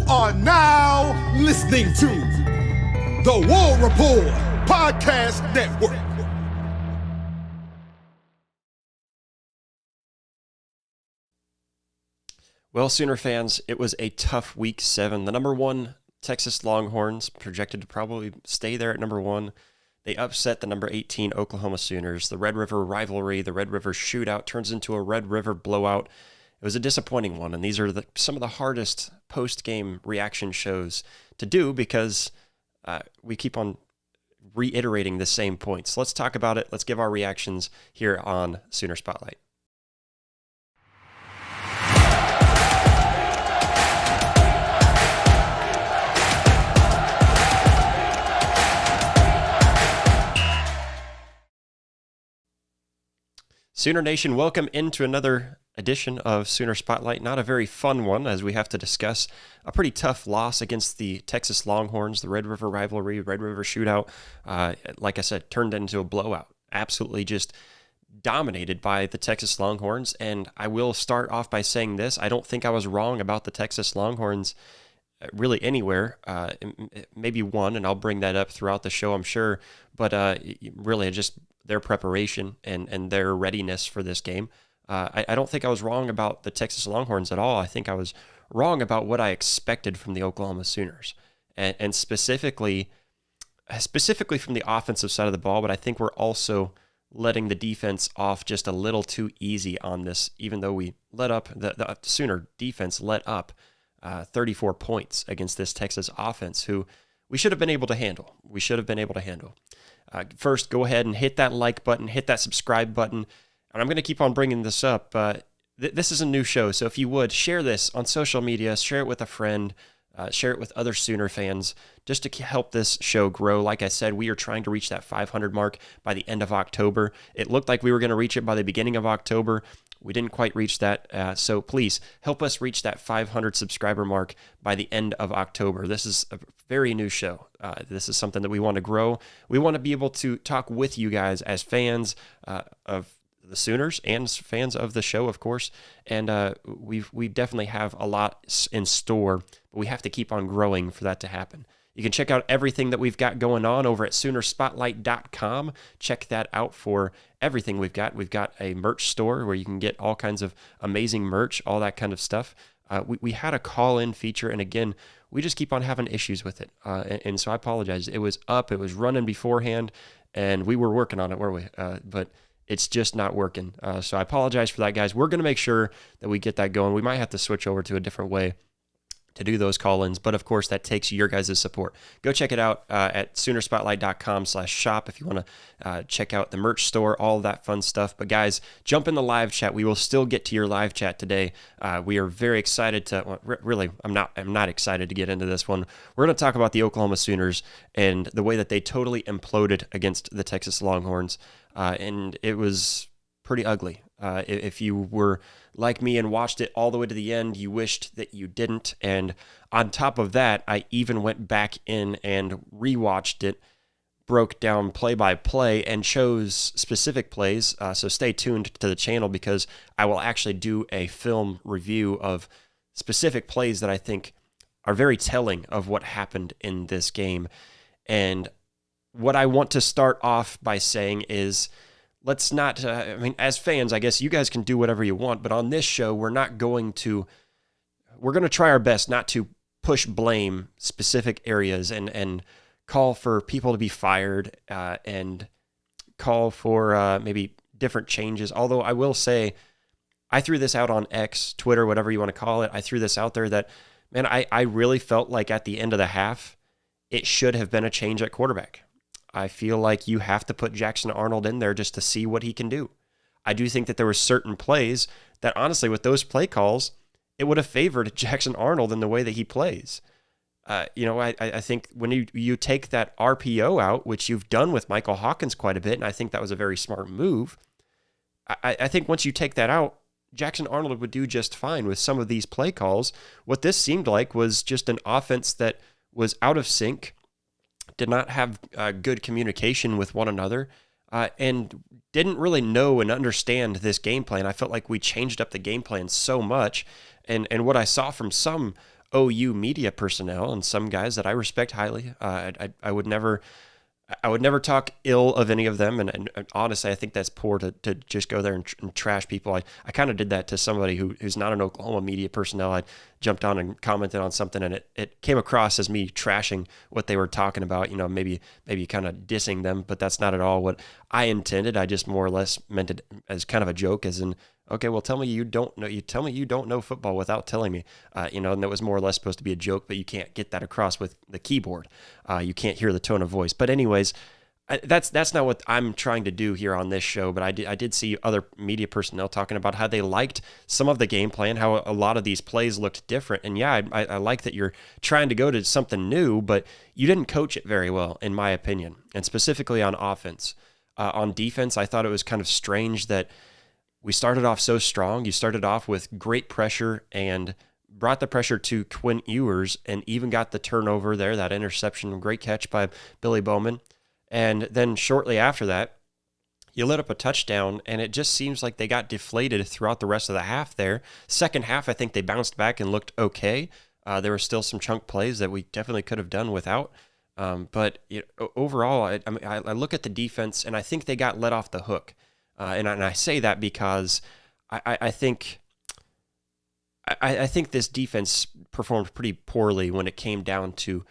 are now listening to the Rapport Podcast Network. Well, Sooner fans, it was a tough Week 7. The number 1 Texas Longhorns, projected to probably stay there at number 1. They upset the number 18 Oklahoma Sooners. The Red River rivalry, the Red River shootout turns into a Red River blowout. It was a disappointing one, and these are some of the hardest post-game reaction shows to do because we keep on reiterating the same points. Let's talk about it. Let's give our reactions here on Sooner Spotlight. Sooner Nation, welcome into another edition of Sooner Spotlight. Not a very fun one, as we have to discuss a pretty tough loss against the Texas Longhorns, the Red River rivalry, Red River shootout. Like I said, turned into a blowout. Absolutely just dominated by the Texas Longhorns. And I will start off by saying this. I don't think I was wrong about the Texas Longhorns really anywhere. Maybe one, and I'll bring that up throughout the show, I'm sure. But really just their preparation and their readiness for this game. I don't think I was wrong about the Texas Longhorns at all. I think I was wrong about what I expected from the Oklahoma Sooners, and specifically from the offensive side of the ball. But I think we're also letting the defense off just a little too easy on this, even though we let up, the Sooner defense let up 34 points against this Texas offense, who we should have been able to handle. First, go ahead and hit that like button, hit that subscribe button. And I'm going to keep on bringing this up. This is a new show, so if you would, share this on social media, share it with a friend, share it with other Sooner fans, just to help this show grow. Like I said, we are trying to reach that 500 mark by the end of October. It looked like we were going to reach it by the beginning of October. We didn't quite reach that, so please help us reach that 500 subscriber mark by the end of October. This is a very new show. This is something that we want to grow. We want to be able to talk with you guys as fans of the Sooners and fans of the show, of course. And we definitely have a lot in store, but we have to keep on growing for that to happen. You can check out everything that we've got going on over at SoonerSpotlight.com. Check that out for everything we've got. We've got a merch store where you can get all kinds of amazing merch, all that kind of stuff. We had a call-in feature, and again, we just keep on having issues with it. And so I apologize. It was up, it was running beforehand, and we were working on it, weren't we? But it's just not working. So I apologize for that, guys. We're going to make sure that we get that going. We might have to switch over to a different way to do those call-ins, but of course that takes your guys' support. Go check it out at SoonerSpotlight.com/shop if you want to check out the merch store, all that fun stuff. But guys, jump in the live chat. We will still get to your live chat today. We are very excited to. Well, really, I'm not excited to get into this one. We're going to talk about the Oklahoma Sooners and the way that they totally imploded against the Texas Longhorns, and it was pretty ugly. If you were like me and watched it all the way to the end, you wished that you didn't. And on top of that, I even went back in and rewatched it, broke down play by play, and chose specific plays. So stay tuned to the channel because I will actually do a film review of specific plays that I think are very telling of what happened in this game. And what I want to start off by saying is, let's not, as fans, I guess you guys can do whatever you want, but on this show, we're going to try our best not to push blame specific areas and call for people to be fired and call for maybe different changes. Although I will say, I threw this out on X, Twitter, whatever you want to call it. I threw this out there that, man, I really felt like at the end of the half, it should have been a change at quarterback. I feel like you have to put Jackson Arnold in there just to see what he can do. I do think that there were certain plays that, honestly, with those play calls, it would have favored Jackson Arnold in the way that he plays. I think when you take that RPO out, which you've done with Michael Hawkins quite a bit, and I think that was a very smart move, I think once you take that out, Jackson Arnold would do just fine with some of these play calls. What this seemed like was just an offense that was out of sync, did not have good communication with one another, and didn't really know and understand this game plan. I felt like we changed up the game plan so much, and what I saw from some OU media personnel and some guys that I respect highly, I would never talk ill of any of them, and honestly, I think that's poor to just go there and trash people. I kind of did that to somebody who's not an Oklahoma media personnel. I jumped on and commented on something, and it came across as me trashing what they were talking about, maybe kind of dissing them, but that's not at all what I intended. I just more or less meant it as kind of a joke, as in, Okay, well, tell me you don't know. You tell me you don't know football without telling me. And that was more or less supposed to be a joke, but you can't get that across with the keyboard. You can't hear the tone of voice. But anyways, that's not what I'm trying to do here on this show. But I did see other media personnel talking about how they liked some of the game plan, how a lot of these plays looked different. And yeah, I like that you're trying to go to something new, but you didn't coach it very well, in my opinion, and specifically on offense. On defense, I thought it was kind of strange that we started off so strong. You started off with great pressure and brought the pressure to Quinn Ewers and even got the turnover there, that interception, great catch by Billy Bowman. And then shortly after that, you lit up a touchdown, and it just seems like they got deflated throughout the rest of the half there. Second half, I think they bounced back and looked okay. There were still some chunk plays that we definitely could have done without. But overall, I look at the defense, and I think they got let off the hook. And I say that because I think this defense performed pretty poorly when it came down to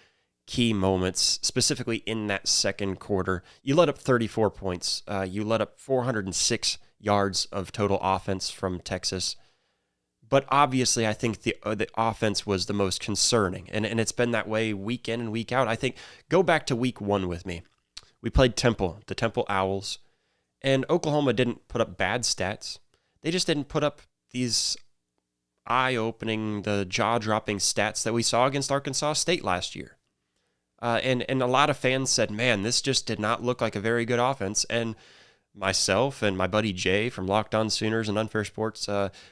key moments, specifically in that second quarter. You let up 34 points. You let up 406 yards of total offense from Texas. But obviously, I think the offense was the most concerning, and it's been that way week in and week out. I think go back to week 1 with me. We played the Temple Owls. And Oklahoma didn't put up bad stats. They just didn't put up these eye-opening, the jaw-dropping stats that we saw against Arkansas State last year. And a lot of fans said, man, this just did not look like a very good offense. And myself and my buddy Jay from Locked On Sooners and Unfair Sports,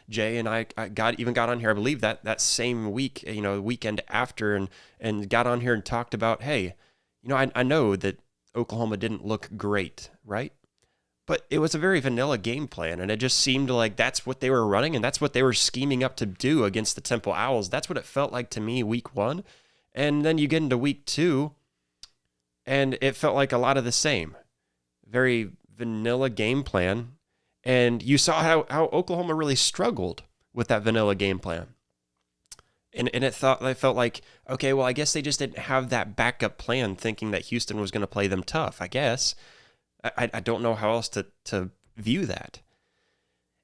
Jay and I got on here, I believe that same week, the weekend after, and got on here and talked about, hey, I know that Oklahoma didn't look great, right? But it was a very vanilla game plan, and it just seemed like that's what they were running, and that's what they were scheming up to do against the Temple Owls. That's what it felt like to me week 1. And then you get into week 2, and it felt like a lot of the same. Very vanilla game plan. And you saw how Oklahoma really struggled with that vanilla game plan. And it felt like, okay, well, I guess they just didn't have that backup plan, thinking that Houston was going to play them tough, I guess. I don't know how else to view that.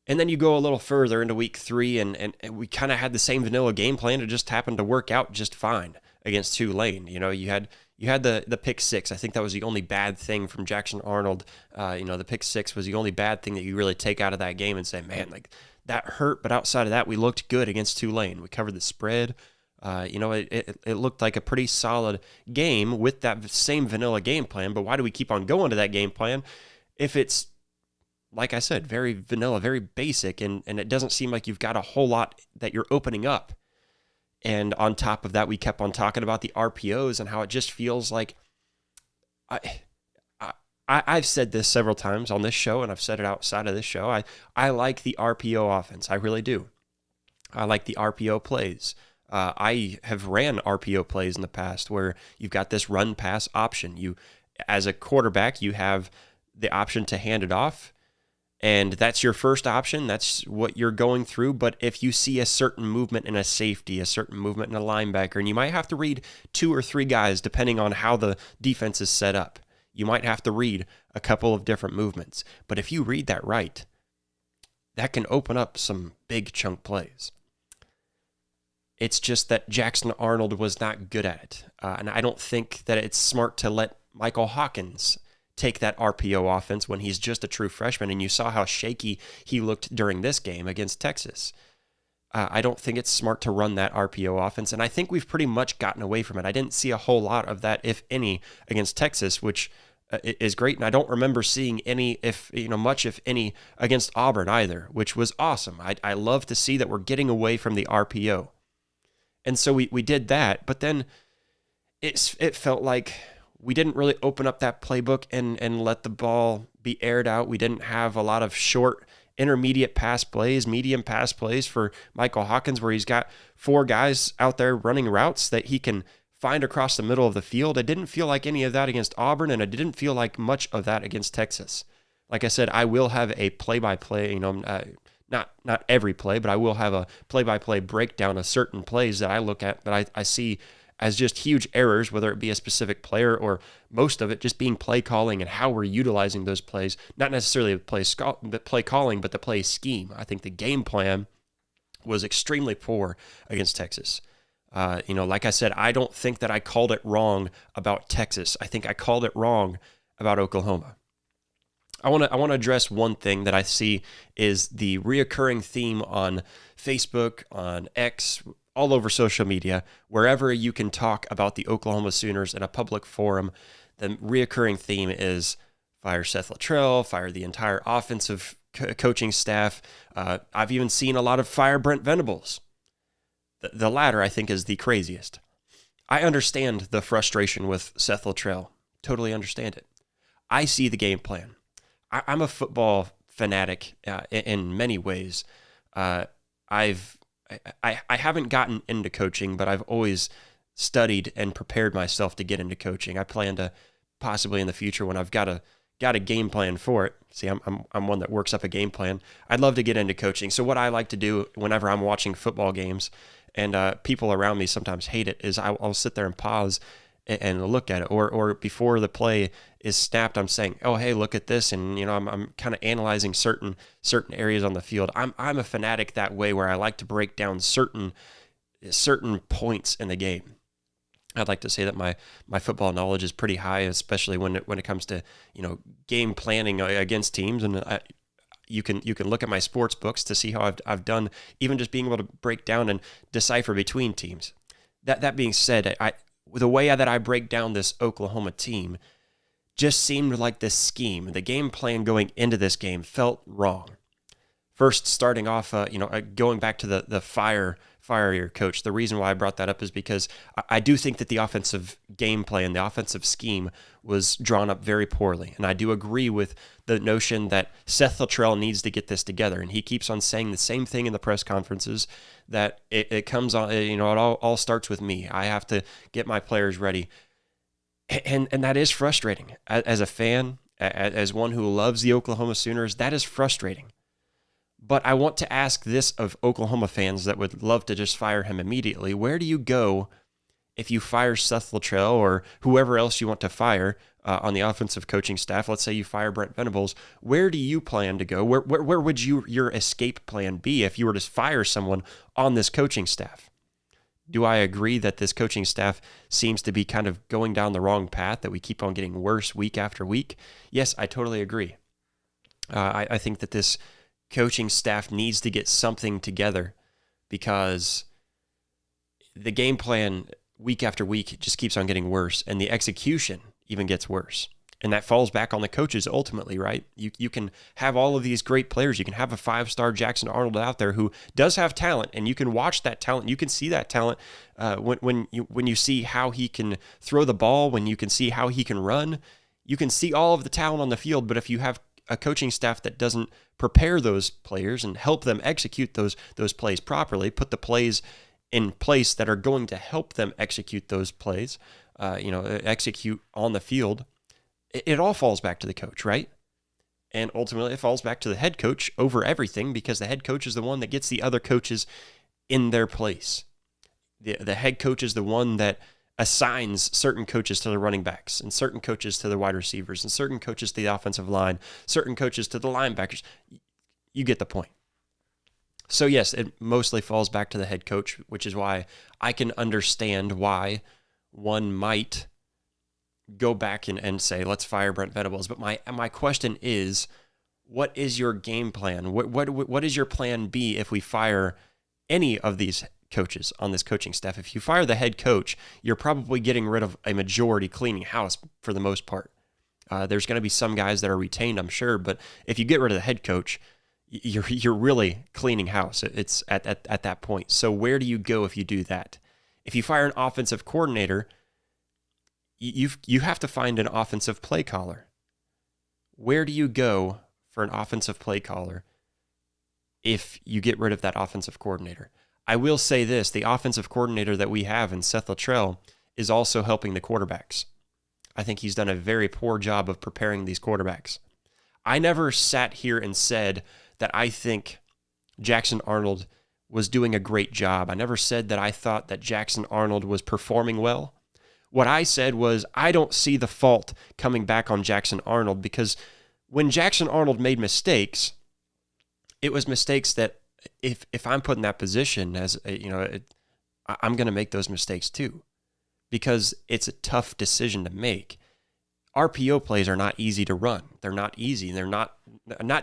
And then you go a little further into week 3, and we kind of had the same vanilla game plan. It just happened to work out just fine against Tulane. You had the pick 6. I think that was the only bad thing from Jackson Arnold. The pick 6 was the only bad thing that you really take out of that game and say, man, like that hurt. But outside of that, we looked good against Tulane. We covered the spread. It looked like a pretty solid game with that same vanilla game plan, but why do we keep on going to that game plan if it's, like I said, very vanilla, very basic, and it doesn't seem like you've got a whole lot that you're opening up? And on top of that, we kept on talking about the RPOs and how it just feels like, I've said this several times on this show, and I've said it outside of this show, I like the RPO offense, I really do. I like the RPO plays. I have ran RPO plays in the past where you've got this run pass option. You, as a quarterback, you have the option to hand it off, and that's your first option. That's what you're going through. But if you see a certain movement in a safety, a certain movement in a linebacker, and you might have to read 2 or 3 guys depending on how the defense is set up, you might have to read a couple of different movements. But if you read that right, that can open up some big chunk plays. It's just that Jackson Arnold was not good at it. And I don't think that it's smart to let Michael Hawkins take that RPO offense when he's just a true freshman. And you saw how shaky he looked during this game against Texas. I don't think it's smart to run that RPO offense. And I think we've pretty much gotten away from it. I didn't see a whole lot of that, if any, against Texas, which is great. And I don't remember seeing any, much, if any, against Auburn either, which was awesome. I love to see that we're getting away from the RPO. And so we did that, but then it felt like we didn't really open up that playbook and let the ball be aired out. We didn't have a lot of short, intermediate pass plays, medium pass plays for Michael Hawkins, where he's got 4 guys out there running routes that he can find across the middle of the field. I didn't feel like any of that against Auburn, and I didn't feel like much of that against Texas. Like I said, I will have a play-by-play, not every play, but I will have a play-by-play breakdown of certain plays that I look at, that I see as just huge errors, whether it be a specific player or most of it just being play calling and how we're utilizing those plays, not necessarily the play calling, but the play scheme. I think the game plan was extremely poor against Texas. Like I said, I don't think that I called it wrong about Texas. I think I called it wrong about Oklahoma. I want to address one thing that I see is the reoccurring theme on Facebook, on X, all over social media, wherever you can talk about the Oklahoma Sooners in a public forum. The reoccurring theme is fire Seth Littrell, fire the entire offensive coaching staff. I've even seen a lot of fire Brent Venables. The latter, I think, is the craziest. I understand the frustration with Seth Littrell. Totally understand it. I see the game plan. I'm a football fanatic in many ways. I haven't gotten into coaching, but I've always studied and prepared myself to get into coaching. I plan to possibly in the future, when I've got a game plan for it. See, I'm one that works up a game plan. I'd love to get into coaching. So what I like to do whenever I'm watching football games, and people around me sometimes hate it, is I'll sit there and pause and look at it, or before the play is snapped, I'm saying, "Oh, hey, look at this," and I'm kind of analyzing certain areas on the field. I'm a fanatic that way, where I like to break down certain points in the game. I'd like to say that my football knowledge is pretty high, especially when it comes to game planning against teams, and you can look at my sports books to see how I've done, even just being able to break down and decipher between teams. That being said, the way that I break down this Oklahoma team just seemed like this scheme, the game plan going into this game felt wrong. First, starting off, going back to the fire your coach. The reason why I brought that up is because I do think that the offensive game plan, the offensive scheme, was drawn up very poorly. And I do agree with the notion that Seth Littrell needs to get this together. And he keeps on saying the same thing in the press conferences, that it comes on, it all starts with me. I have to get my players ready. And that is frustrating. As a fan, as one who loves the Oklahoma Sooners, that is frustrating. But I want to ask this of Oklahoma fans that would love to just fire him immediately. Where do you go if you fire Seth Littrell or whoever else you want to fire on the offensive coaching staff? Let's say you fire Brent Venables. Where do you plan to go? Where would your escape plan be if you were to fire someone on this coaching staff? Do I agree that this coaching staff seems to be kind of going down the wrong path, that we keep on getting worse week after week? Yes, I totally agree. I think that this coaching staff needs to get something together, because the game plan week after week just keeps on getting worse, and the execution even gets worse. And that falls back on the coaches ultimately, right? You can have all of these great players. You can have a 5-star Jackson Arnold out there who does have talent, and you can watch that talent. You can see that talent when you see how he can throw the ball, when you can see how he can run. You can see all of the talent on the field, but if you have a coaching staff that doesn't prepare those players and help them execute those plays properly, put the plays in place that are going to help them execute those plays, execute on the field, it all falls back to the coach, right? And ultimately it falls back to the head coach over everything, because the head coach is the one that gets the other coaches in their place. The head coach is the one that assigns certain coaches to the running backs, and certain coaches to the wide receivers, and certain coaches to the offensive line, certain coaches to the linebackers. You get the point. So yes, it mostly falls back to the head coach, which is why I can understand why one might go back and say, let's fire Brent Venables. But my question is, what is your game plan? What is your plan B if we fire any of these coaches on this coaching staff? If you fire the head coach, you're probably getting rid of a majority, cleaning house for the most part. There's going to be some guys that are retained, I'm sure, but if you get rid of the head coach, you're really cleaning house. It's at that point. So where do you go if you do that? If you fire an offensive coordinator, you have to find an offensive play caller. Where do you go for an offensive play caller if you get rid of that offensive coordinator? I will say this, the offensive coordinator that we have in Seth Littrell is also helping the quarterbacks. I think he's done a very poor job of preparing these quarterbacks. I never sat here and said that I think Jackson Arnold was doing a great job. I never said that I thought that Jackson Arnold was performing well. What I said was I don't see the fault coming back on Jackson Arnold, because when Jackson Arnold made mistakes, it was mistakes that if I'm put in that position as I'm going to make those mistakes too, because it's a tough decision to make. RPO plays are not easy to run. They're not easy. They're not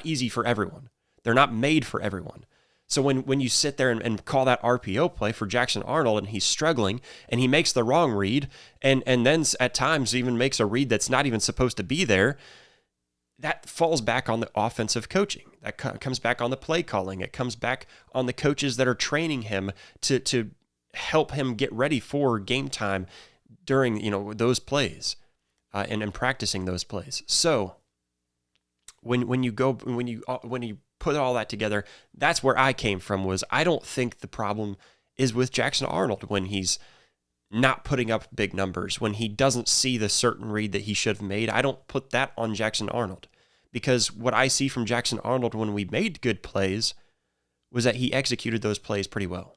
easy for everyone. They're not made for everyone. So when you sit there and call that RPO play for Jackson Arnold and he's struggling and he makes the wrong read and then at times even makes a read that's not even supposed to be there, that falls back on the offensive coaching. That comes back on the play calling. It comes back on the coaches that are training him to help him get ready for game time during those plays and practicing those plays. So when you put all that together, that's where I came from. Was I don't think the problem is with Jackson Arnold when he's not putting up big numbers, when he doesn't see the certain read that he should have made. I don't put that on Jackson Arnold, because what I see from Jackson Arnold when we made good plays was that he executed those plays pretty well.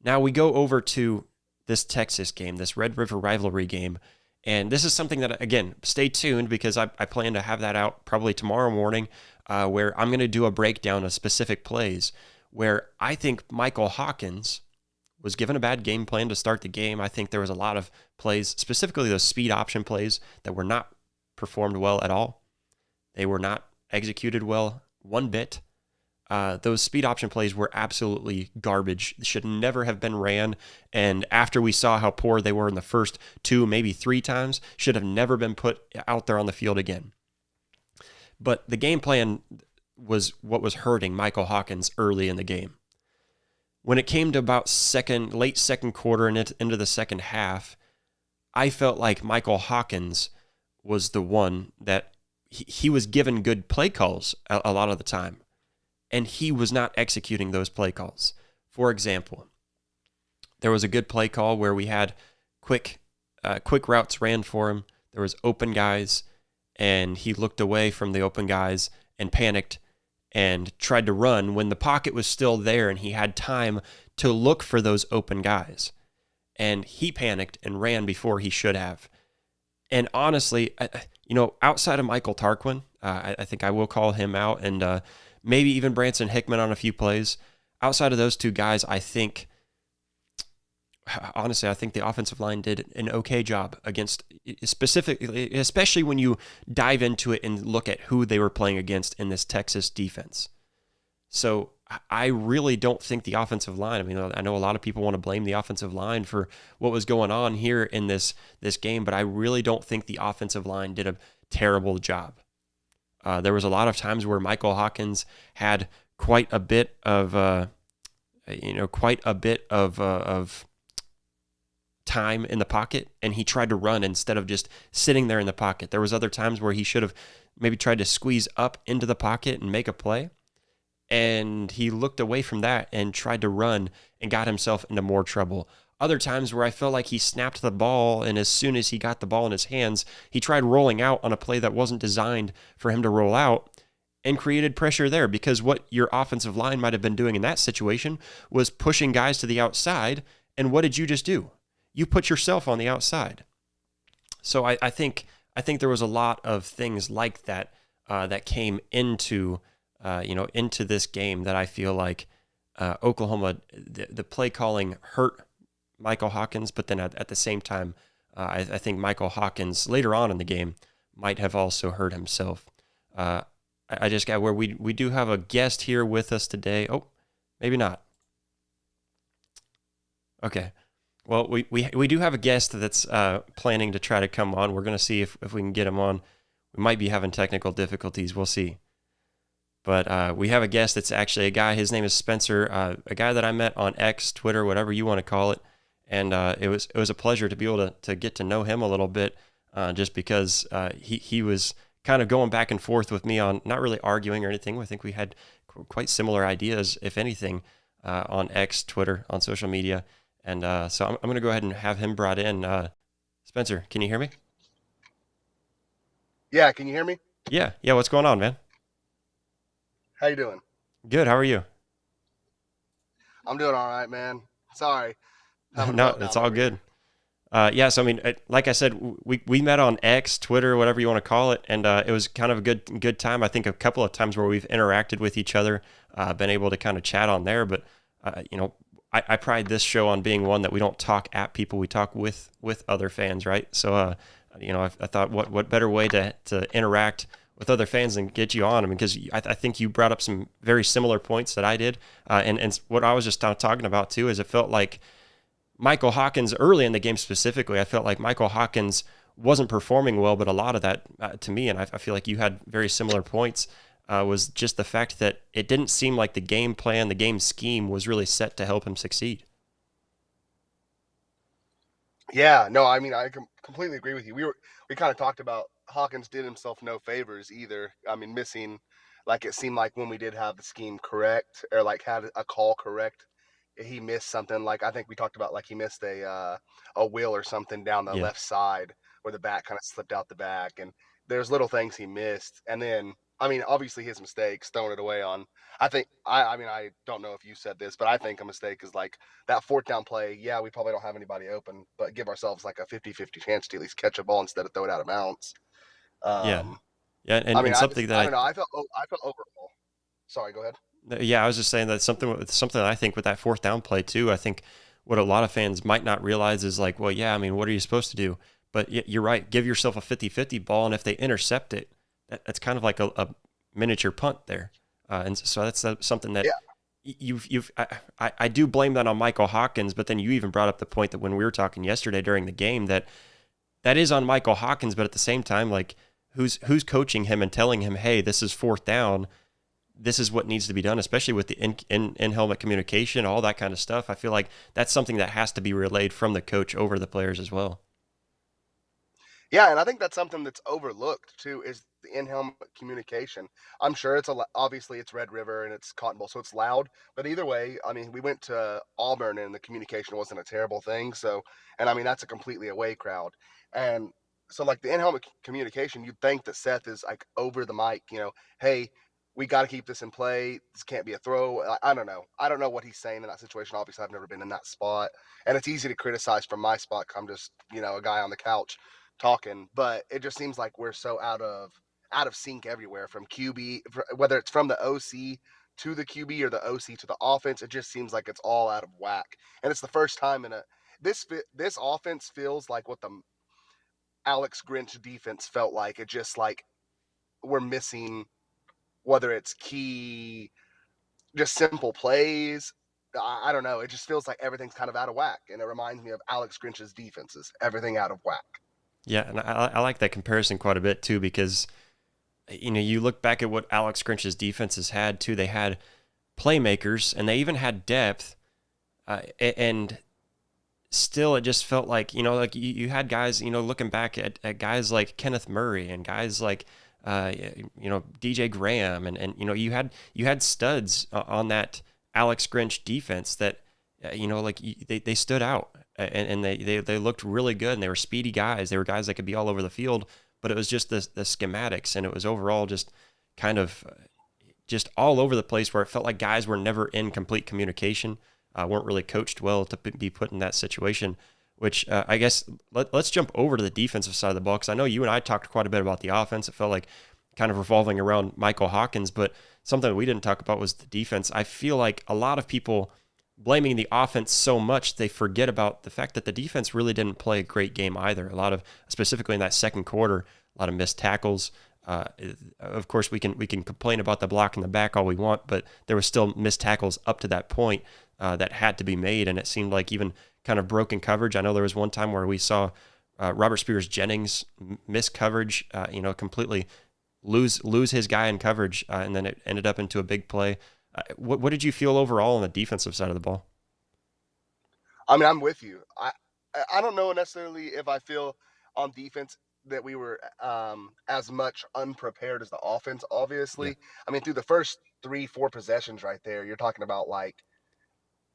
Now we go over to this Texas game, this Red River rivalry game, and this is something that, again, stay tuned, because I plan to have that out probably tomorrow morning, where I'm going to do a breakdown of specific plays where I think Michael Hawkins was given a bad game plan to start the game. I think there was a lot of plays, specifically those speed option plays, that were not performed well at all. They were not executed well one bit. Those speed option plays were absolutely garbage. They should never have been ran. And after we saw how poor they were in the first 2, maybe 3 times, should have never been put out there on the field again. But the game plan was what was hurting Michael Hawkins early in the game. When it came to about late second quarter and into the second half, I felt like Michael Hawkins was the one that he was given good play calls a lot of the time, and he was not executing those play calls. For example, there was a good play call where we had quick routes ran for him. There was open guys, and he looked away from the open guys and panicked and tried to run when the pocket was still there and he had time to look for those open guys. And he panicked and ran before he should have. And honestly, outside of Michael Tarquin, I think I will call him out, and maybe even Branson Hickman on a few plays. Outside of those 2 guys, I think the offensive line did an okay job against, specifically, especially when you dive into it and look at who they were playing against in this Texas defense. So I really don't think the offensive line, I know a lot of people want to blame the offensive line for what was going on here in this game, but I really don't think the offensive line did a terrible job. There was a lot of times where Michael Hawkins had quite a bit of time in the pocket, and he tried to run instead of just sitting there in the pocket. There was other times where he should have maybe tried to squeeze up into the pocket and make a play, and he looked away from that and tried to run and got himself into more trouble. Other times where I felt like he snapped the ball, and as soon as he got the ball in his hands, he tried rolling out on a play that wasn't designed for him to roll out and created pressure there, because what your offensive line might have been doing in that situation was pushing guys to the outside, and what did you just do? You put yourself on the outside. So I think there was a lot of things like that that came into this game that I feel like Oklahoma, the play calling hurt Michael Hawkins, but then at the same time, I think Michael Hawkins later on in the game might have also hurt himself. I just got where we do have a guest here with us today. Oh, maybe not. Okay. Well, we do have a guest that's planning to try to come on. We're going to see if we can get him on. We might be having technical difficulties. We'll see. But we have a guest that's actually a guy. His name is Spencer, a guy that I met on X, Twitter, whatever you want to call it. And it was a pleasure to be able to get to know him a little bit, just because he was kind of going back and forth with me on not really arguing or anything. I think we had quite similar ideas, if anything, on X, Twitter, on social media. And so I'm going to go ahead and have him brought in. Spencer, can you hear me? Yeah, can you hear me? Yeah. What's going on, man? How you doing? Good. How are you? I'm doing all right, man. Sorry, having a No, it's meltdown all over good. here. Yeah, so I mean, like I said, we met on X, Twitter, whatever you want to call it, and it was kind of a good time. I think a couple of times where we've interacted with each other, been able to kind of chat on there. But I pride this show on being one that we don't talk at people, we talk with other fans, right? So I thought what better way to interact with other fans and get you on. I mean, because I think you brought up some very similar points that I did, and what I was just talking about too is it felt like Michael Hawkins early in the game specifically, I felt like Michael Hawkins wasn't performing well, but a lot of that to me, and I feel like you had very similar points, was just the fact that it didn't seem like the game plan, the game scheme was really set to help him succeed. Yeah, no, I mean, completely agree with you. We kind of talked about Hawkins did himself no favors either. I mean, missing, like it seemed like when we did have the scheme correct or like had a call correct, he missed something. Like I think we talked about like he missed a wheel or something down the Yeah, left side where the bat kind of slipped out the back, and there's little things he missed. And then I mean, obviously his mistakes, throwing it away on. I mean, I don't know if you said this, but I think a mistake is like that fourth down play. Yeah, we probably don't have anybody open, but give ourselves like a 50-50 chance to at least catch a ball instead of throw it out of bounds. yeah, Um, yeah, I mean, and something I that don't know. I felt overall. Sorry, go ahead. yeah, I was just saying that something that I think with that fourth down play too. I think what a lot of fans might not realize is like, well, yeah, I mean, what are you supposed to do? But you're right. Give yourself a 50-50 ball, and if they intercept it, that's kind of like a miniature punt there. And so that's something that Yeah, I do blame that on Michael Hawkins, but then you even brought up the point that when we were talking yesterday during the game that is on Michael Hawkins, but at the same time, like who's coaching him and telling him, hey, this is fourth down, this is what needs to be done, especially with the in helmet communication, all that kind of stuff. I feel like that's something that has to be relayed from the coach over the players as well. yeah, and I think that's something that's overlooked too is the in-helmet communication. I'm sure obviously it's Red River and it's Cotton Bowl, so it's loud. But either way, I mean, we went to Auburn and the communication wasn't a terrible thing. So, and I mean that's a completely away crowd, and so like the in-helmet communication, you'd think that Seth is like over the mic, hey, we got to keep this in play. This can't be a throw. I don't know. I don't know what he's saying in that situation. Obviously, I've never been in that spot, and it's easy to criticize from my spot. 'Cause I'm just a guy on the couch talking, but it just seems like we're so out of sync everywhere from QB, whether it's from the OC to the QB or the OC to the offense. It just seems like it's all out of whack, and it's the first time in a this offense feels like what the Alex Grinch defense felt like. It just like we're missing whether it's key, just simple plays. I don't know. It just feels like everything's kind of out of whack, and it reminds me of Alex Grinch's defenses. Everything out of whack. Yeah, and I like that comparison quite a bit too because you look back at what Alex Grinch's defenses had too. They had playmakers and they even had depth, and still it just felt like like you had guys looking back at guys like Kenneth Murray and guys like DJ Graham and you had studs on that Alex Grinch defense that like they stood out and they looked really good and they were speedy guys. They were guys that could be all over the field, but it was just the schematics and it was overall just kind of just all over the place where it felt like guys were never in complete communication, weren't really coached well to be put in that situation. Which I guess let's jump over to the defensive side of the ball because I know you and I talked quite a bit about the offense. It felt like kind of revolving around Michael Hawkins, but something we didn't talk about was the defense. I feel like a lot of people blaming the offense so much they forget about the fact that the defense really didn't play a great game either. A lot of, specifically in that second quarter, a lot of missed tackles. Of course, we can complain about the block in the back all we want, but there was still missed tackles up to that point that had to be made, and it seemed like even kind of broken coverage. I know there was one time where we saw Robert Spears Jennings miss coverage, completely lose his guy in coverage, and then it ended up into a big play. What did you feel overall on the defensive side of the ball? I mean, I'm with you. I don't know necessarily if I feel on defense that we were as much unprepared as the offense. Yeah, Obviously, I mean, through the first 3-4 possessions right there, you're talking about like,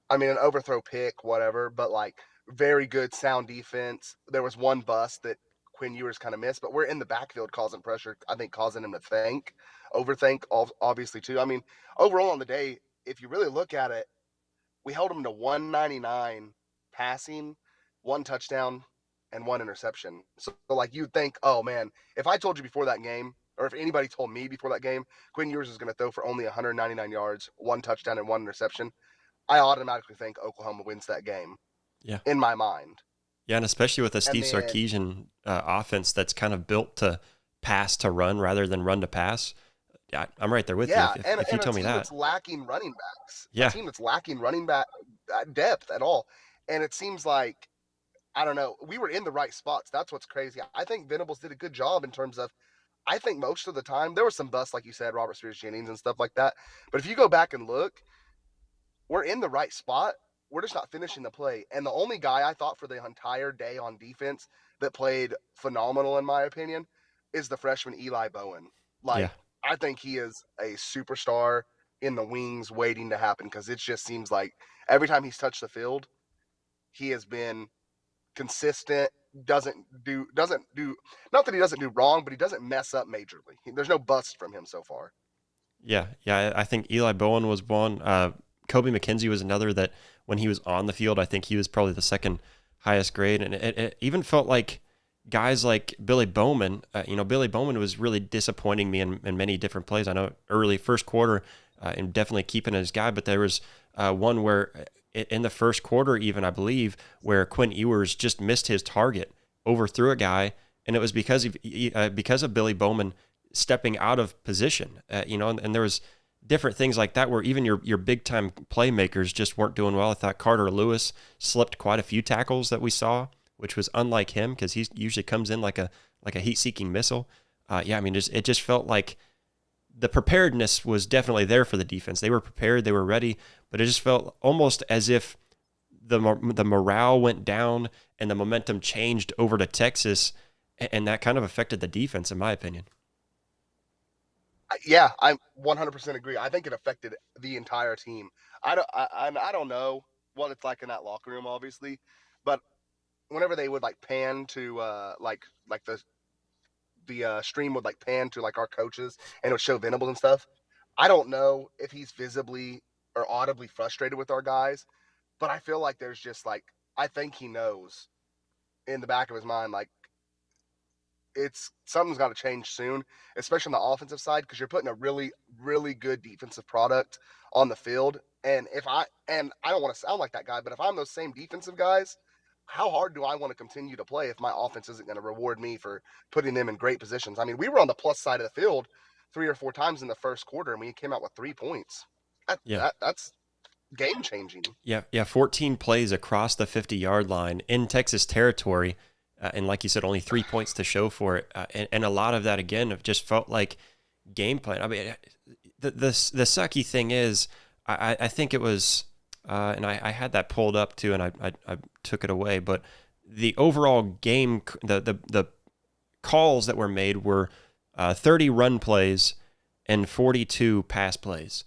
I mean, an overthrow pick, whatever, but like very good sound defense. There was one bust that Quinn Ewers kind of missed, but we're in the backfield causing pressure. I think causing him to overthink, obviously too. I mean, overall on the day, if you really look at it, we held them to 199 passing, 1 touchdown, and 1 interception. So like you'd think, oh man, if I told you before that game, or if anybody told me before that game, Quinn Ewers is going to throw for only 199 yards, 1 touchdown, and 1 interception, I automatically think Oklahoma wins that game Yeah. in my mind. Yeah, and especially with a And Steve then Sarkisian offense that's kind of built to pass to run rather than run to pass. Yeah, I'm right there with you. yeah, If you and a tell me team that, that's lacking running backs, a yeah, team that's lacking running back depth at all, and it seems like I don't know, we were in the right spots. That's what's crazy. I think Venables did a good job in terms of. I think most of the time there was some busts, like you said, Robert Spears Jennings and stuff like that. But if you go back and look, we're in the right spot. We're just not finishing the play. And the only guy I thought for the entire day on defense that played phenomenal, in my opinion, is the freshman Eli Bowen. yeah, Like, I think he is a superstar in the wings waiting to happen because it just seems like every time he's touched the field, he has been consistent, doesn't do not that he doesn't do wrong, but he doesn't mess up majorly. There's no bust from him so far. yeah, yeah. I think Eli Bowen was one. Kobe McKenzie was another that when he was on the field, I think he was probably the second highest grade, and it even felt like guys like Billy Bowman. Billy Bowman was really disappointing me in many different plays. I know early first quarter, and definitely keeping his guy, but there was one where in the first quarter, even I believe, where Quinn Ewers just missed his target, overthrew a guy, and it was because of Billy Bowman stepping out of position. And there was different things like that where even your big time playmakers just weren't doing well. I thought Carter Lewis slipped quite a few tackles that we saw, which was unlike him because he usually comes in like a heat seeking missile. It just felt like the preparedness was definitely there for the defense. They were prepared, they were ready, but it just felt almost as if the morale went down and the momentum changed over to Texas, and that kind of affected the defense, in my opinion. Yeah, I 100% agree. I think it affected the entire team. I don't know what it's like in that locker room, obviously, but whenever they would like pan to like the stream would like pan to like our coaches and it would show Venables and stuff. I don't know if he's visibly or audibly frustrated with our guys, but I feel like there's just like I think he knows in the back of his mind like it's something's got to change soon, especially on the offensive side because you're putting a really really good defensive product on the field. And I don't want to sound like that guy, but if I'm those same defensive guys, how hard do I want to continue to play if my offense isn't going to reward me for putting them in great positions? I mean, we were on the plus side of the field 3 or 4 times in the first quarter, and we came out with 3 points. Yeah. That's game changing. Yeah, 14 plays across the 50-yard line in Texas territory, and like you said, only 3 points to show for it, and a lot of that again just felt like game plan. I mean, the sucky thing is, I think it was, and I had that pulled up too, and I took it away, but the overall game, the calls that were made were 30 run plays and 42 pass plays.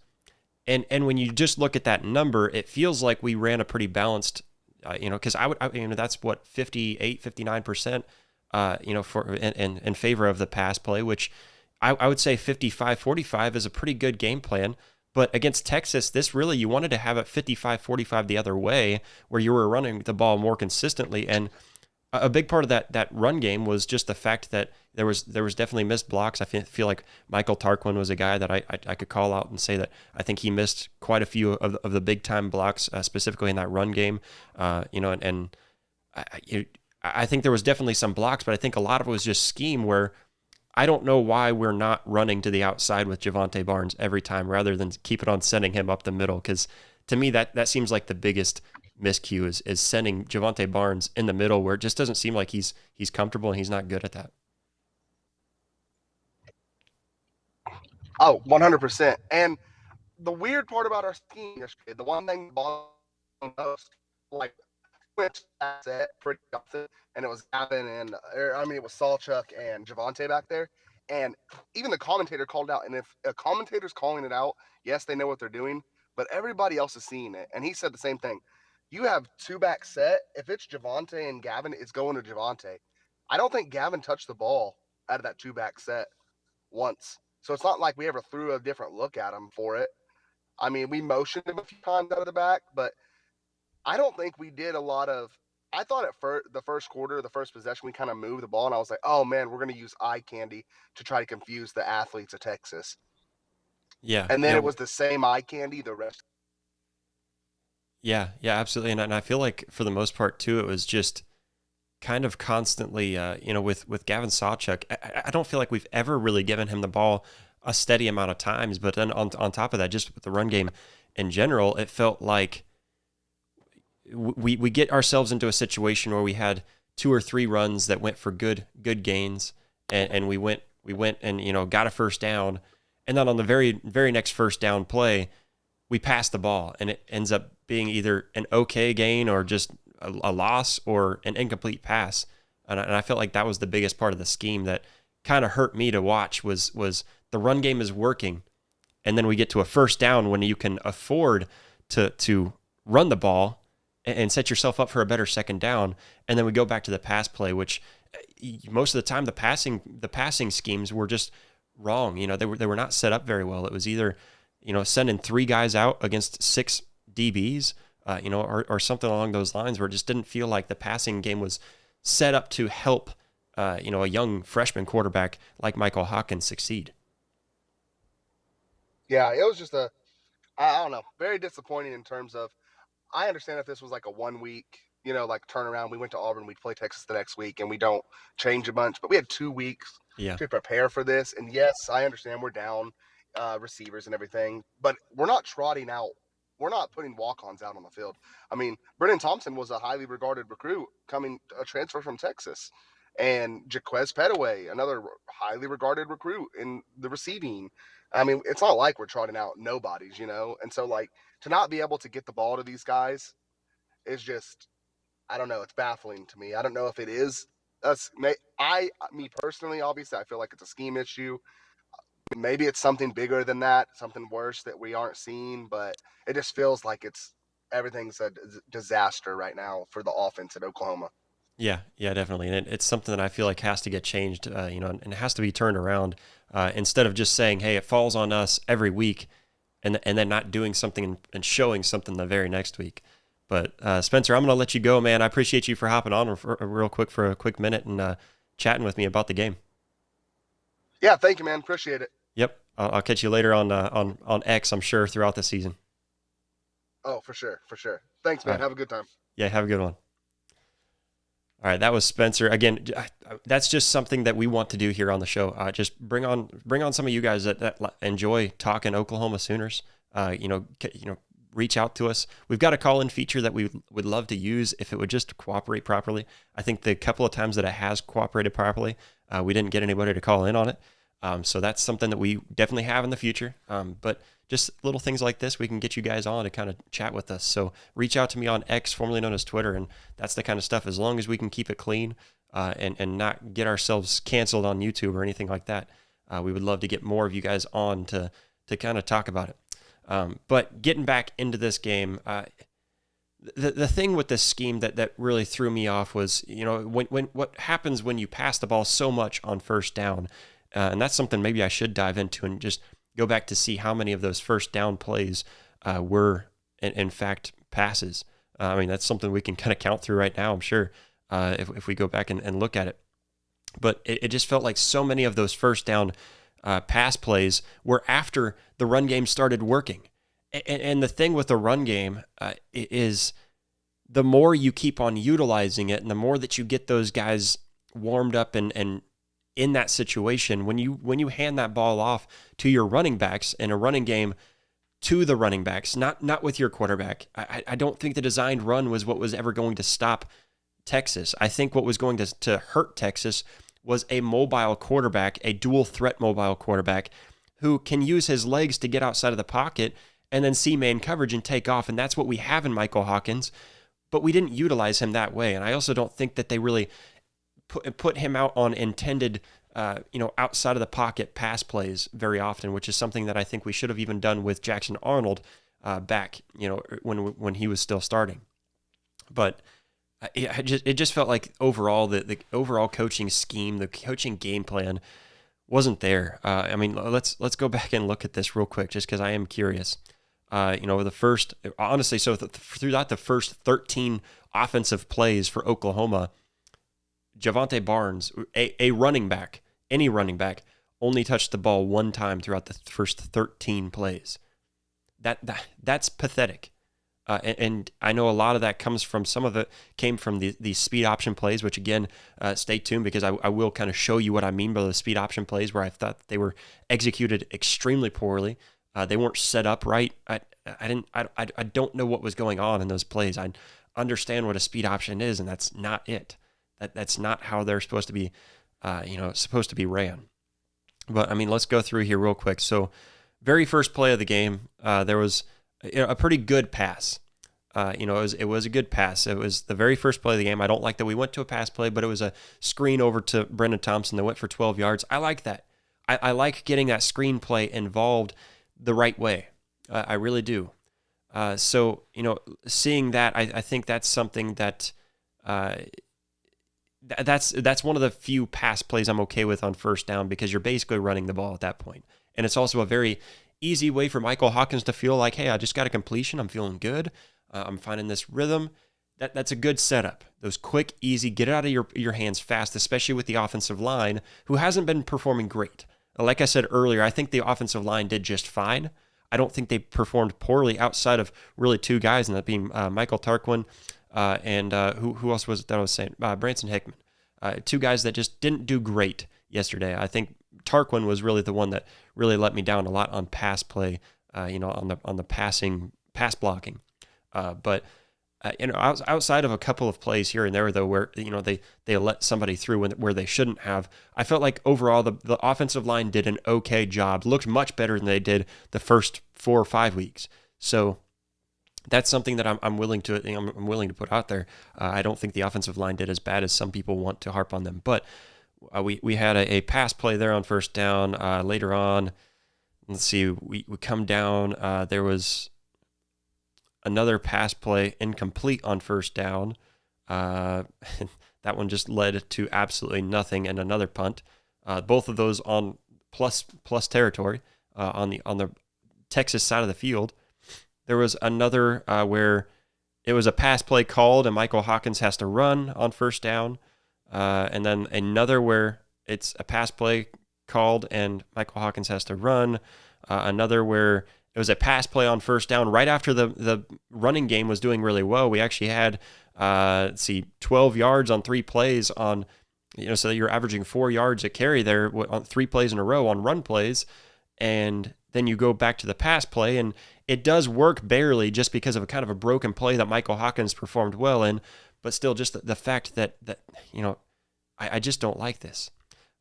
And when you just look at that number, it feels like we ran a pretty balanced, because that's what 58, 59%, for in favor of the pass play, which I would say 55-45 is a pretty good game plan. But against Texas, this really, you wanted to have it 55-45 the other way, where you were running the ball more consistently. And a big part of that run game was just the fact that there was definitely missed blocks. I feel like Michael Tarquin was a guy that I could call out and say that I think he missed quite a few of the big time blocks, specifically in that run game. And I think there was definitely some blocks, but I think a lot of it was just scheme where I don't know why we're not running to the outside with Javonte Barnes every time rather than keep it on sending him up the middle. Because to me, that seems like the biggest miscue is sending Javonte Barnes in the middle where it just doesn't seem like he's comfortable and he's not good at that. Oh, 100%. And the weird part about our scheme yesterday, the one thing most, like, went to that set pretty often, and it was Gavin and it was Salchuk and Javonte back there. And even the commentator called out. And if a commentator's calling it out, yes, they know what they're doing, but everybody else is seeing it. And he said the same thing. You have two back set. If it's Javonte and Gavin, it's going to Javonte. I don't think Gavin touched the ball out of that two back set once. So it's not like we ever threw a different look at him for it. I mean, we motioned him a few times out of the back, but I don't think we did a lot of. I thought at the first quarter, the first possession, we kind of moved the ball, and I was like, "Oh man, we're going to use eye candy to try to confuse the athletes of Texas." Yeah, And then yeah, it was the same eye candy the rest. yeah, absolutely. And I feel like for the most part too, it was just kind of constantly, with Gavin Sawchuk. I don't feel like we've ever really given him the ball a steady amount of times. But then on top of that, just with the run game in general, it felt like we get ourselves into a situation where we had two or three runs that went for good gains, and we went and got a first down, and then on the very next first down play, we passed the ball, and it ends up being either an okay gain or just a loss or an incomplete pass. And I felt like that was the biggest part of the scheme that kind of hurt me to watch was the run game is working, and then we get to a first down when you can afford to run the ball and set yourself up for a better second down, and then we go back to the pass play, which most of the time the passing schemes were just wrong. They were not set up very well. It was either sending three guys out against six DBs, or something along those lines, where it just didn't feel like the passing game was set up to help a young freshman quarterback like Michael Hawkins succeed. Yeah, it was just I don't know, very disappointing in terms of. I understand if this was like a 1 week, like turnaround. We went to Auburn, we play Texas the next week, and we don't change a bunch. But we had 2 weeks Yeah, to prepare for this. And yes, I understand we're down receivers and everything, but we're not trotting out. We're not putting walk-ons out on the field. I mean, Brennan Thompson was a highly regarded recruit coming a transfer from Texas, and Jaquez Petaway, another highly regarded recruit in the receiving. I mean, it's not like we're trotting out nobodies, And so, like, to not be able to get the ball to these guys is just, I don't know, it's baffling to me. I don't know if it is us. Me personally, obviously, I feel like it's a scheme issue. Maybe it's something bigger than that, something worse that we aren't seeing, but it just feels like everything's a disaster right now for the offense at Oklahoma. yeah, definitely. And it's something that I feel like has to get changed, and it has to be turned around, instead of just saying, hey, it falls on us every week, and then not doing something and showing something the very next week. But Spencer, I'm going to let you go, man. I appreciate you for hopping on real quick for a quick minute and chatting with me about the game. Yeah, thank you, man. Appreciate it. Yep, I'll catch you later on X, I'm sure, throughout the season. Oh, for sure, for sure. Thanks, All man. right. Have a good time. Yeah, have a good one. All right, that was Spencer. Again, that's just something that we want to do here on the show. Just bring on some of you guys that enjoy talking Oklahoma Sooners. Reach out to us. We've got a call-in feature that we would love to use if it would just cooperate properly. I think the couple of times that it has cooperated properly, we didn't get anybody to call in on it. So that's something that we definitely have in the future. But just little things like this, we can get you guys on to kind of chat with us. So reach out to me on X, formerly known as Twitter, and that's the kind of stuff. As long as we can keep it clean, and not get ourselves canceled on YouTube or anything like that, we would love to get more of you guys on to kind of talk about it. But getting back into this game, the thing with this scheme that really threw me off was, when what happens when you pass the ball so much on first down, and that's something maybe I should dive into and just go back to see how many of those first down plays were in fact passes. I mean, that's something we can kind of count through right now, I'm sure, if we go back and look at it. But it just felt like so many of those first down pass plays were after the run game started working. And the thing with the run game is the more you keep on utilizing it and the more that you get those guys warmed up and in that situation, when you hand that ball off to your running backs in a running game, to the running backs, not with your quarterback. I don't think the designed run was what was ever going to stop Texas. I think what was going to hurt Texas was a mobile quarterback, a dual threat mobile quarterback who can use his legs to get outside of the pocket and then see man coverage and take off. And that's what we have in Michael Hawkins, but we didn't utilize him that way. And I also don't think that they really put him out on intended, outside of the pocket pass plays very often, which is something that I think we should have even done with Jackson Arnold back, when he was still starting. But it just felt like overall the overall coaching scheme, the coaching game plan wasn't there. I mean, let's go back and look at this real quick, just because I am curious. The first, honestly, so throughout the first 13 offensive plays for Oklahoma, Javante Barnes, a running back, any running back, only touched the ball one time throughout the first 13 plays. That's pathetic. And I know a lot of that comes from, some of it came from the speed option plays, which again, stay tuned because I will kind of show you what I mean by the speed option plays where I thought they were executed extremely poorly. They weren't set up right. I don't know what was going on in those plays. I understand what a speed option is, and that's not it. That's not how they're supposed to be, ran. But I mean, let's go through here real quick. So, very first play of the game, there was a pretty good pass. It was a good pass. It was the very first play of the game. I don't like that we went to a pass play, but it was a screen over to Brendan Thompson that went for 12 yards. I like that. I like getting that screen play involved the right way. I really do. Seeing that, I think that's something that that's one of the few pass plays I'm okay with on first down because you're basically running the ball at that point. And it's also a very easy way for Michael Hawkins to feel like, hey, I just got a completion. I'm feeling good. I'm finding this rhythm. That's a good setup. Those quick, easy, get it out of your hands fast, especially with the offensive line, who hasn't been performing great. Like I said earlier, I think the offensive line did just fine. I don't think they performed poorly outside of really two guys, and that being Michael Tarquin and who else was it that I was saying? Branson Hickman. Two guys that just didn't do great yesterday. I think Tarquin was really the one that really let me down a lot on pass play, on the pass blocking. But outside of a couple of plays here and there, though, where they let somebody through where they shouldn't have, I felt like overall the offensive line did an okay job. Looked much better than they did the first 4 or 5 weeks. So that's something that I'm willing to put out there. I don't think the offensive line did as bad as some people want to harp on them, but we had a pass play there on first down. Later on, let's see, we come down. There was another pass play incomplete on first down. That one just led to absolutely nothing and another punt. Both of those on plus territory on the Texas side of the field. There was another where it was a pass play called and Michael Hawkins has to run on first down. And then another where it's a pass play called and Michael Hawkins has to run. Another where it was a pass play on first down right after the running game was doing really well. We actually had, 12 yards on 3 plays on, so that you're averaging 4 yards a carry there on 3 plays in a row on run plays. And then you go back to the pass play and it does work barely just because of a kind of a broken play that Michael Hawkins performed well in, but still just the fact that I just don't like this,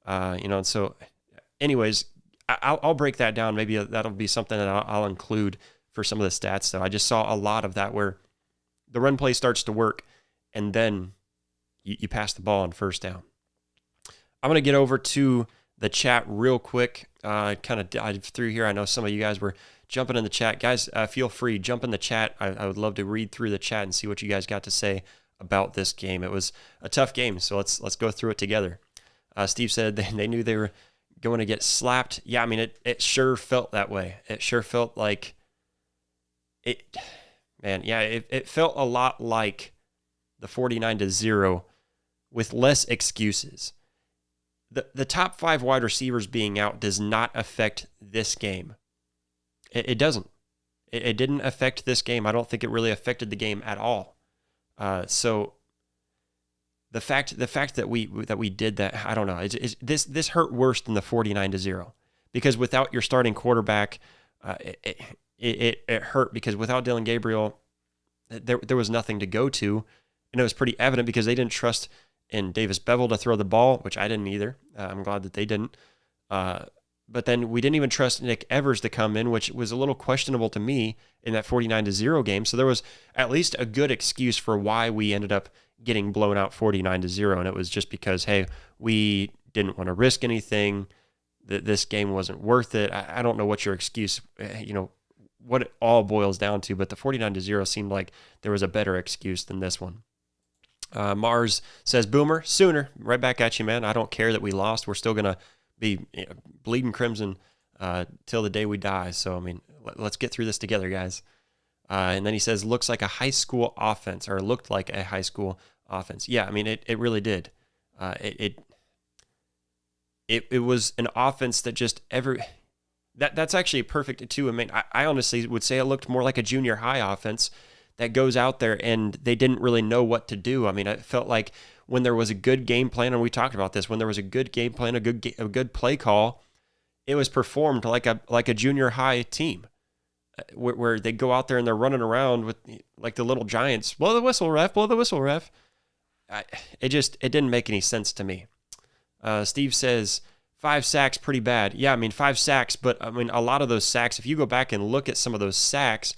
and so anyways, I'll break that down. Maybe that'll be something that I'll include for some of the stats, though. I just saw a lot of that where the run play starts to work, and then you pass the ball on first down. I'm going to get over to the chat real quick, kind of dive through here. I know some of you guys were jumping in the chat. Guys, feel free, jump in the chat. I would love to read through the chat and see what you guys got to say about this game. It was a tough game, so let's go through it together. Steve said they knew they were going to get slapped. Yeah, I mean, it sure felt that way. It sure felt like it, man, yeah, it felt a lot like the 49-0 with less excuses. The top 5 wide receivers being out does not affect this game. It doesn't. It didn't affect this game. I don't think it really affected the game at all. So the fact that we did that, I don't know. This hurt worse than the 49-0 because without your starting quarterback, it hurt because without Dylan Gabriel, there was nothing to go to, and it was pretty evident because they didn't trust in Davis Bevel to throw the ball, which I didn't either. I'm glad that they didn't. But then we didn't even trust Nick Evers to come in, which was a little questionable to me in that 49-0 game. So there was at least a good excuse for why we ended up getting blown out 49-0, and it was just because, hey, we didn't want to risk anything. This game wasn't worth it. I don't know what your excuse, what it all boils down to, but the 49-0 seemed like there was a better excuse than this one. Mars says, Boomer, Sooner, right back at you, man. I don't care that we lost. We're still going to be bleeding crimson till the day we die. So, I mean, Let's get through this together, guys. And then he says, looks like a high school offense, or looked like a high school offense. Yeah, I mean, it really did. It was an offense that just that's actually perfect too. I mean, I honestly would say it looked more like a junior high offense that goes out there and they didn't really know what to do. I mean, I felt like when there was a good game plan, and we talked about this, when there was a good game plan, a good play call, it was performed like a junior high team, where they go out there and they're running around with like the little giants. Blow the whistle, ref! Blow the whistle, ref! It didn't make any sense to me. Steve says 5 sacks, pretty bad. Yeah, I mean 5 sacks, but I mean a lot of those sacks. If you go back and look at some of those sacks,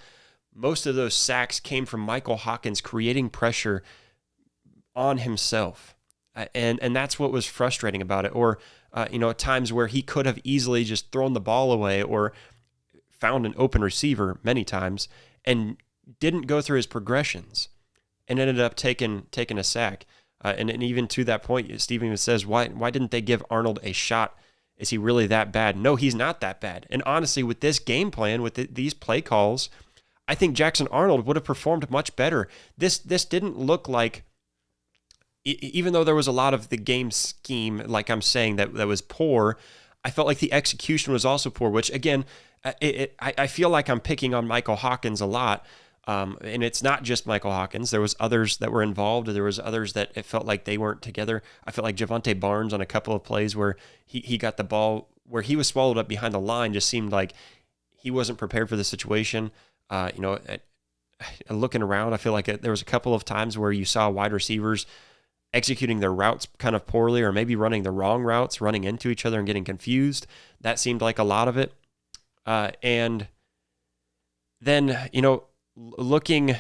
most of those sacks came from Michael Hawkins creating pressure on himself, and that's what was frustrating about it. Or at times where he could have easily just thrown the ball away or found an open receiver many times and didn't go through his progressions and ended up taking a sack. And even to that point, Steve even says, why didn't they give Arnold a shot? Is he really that bad? No, he's not that bad. And honestly, with this game plan, with these play calls, I think Jackson Arnold would have performed much better. This didn't look like, even though there was a lot of the game scheme, like I'm saying, that was poor, I felt like the execution was also poor, which again, I feel like I'm picking on Michael Hawkins a lot. And it's not just Michael Hawkins. There was others that were involved. There was others that it felt like they weren't together. I felt like Javonte Barnes on a couple of plays where he got the ball, where he was swallowed up behind the line, just seemed like he wasn't prepared for the situation. Looking around, I feel like there was a couple of times where you saw wide receivers executing their routes kind of poorly, or maybe running the wrong routes, running into each other and getting confused. That seemed like a lot of it. And then, looking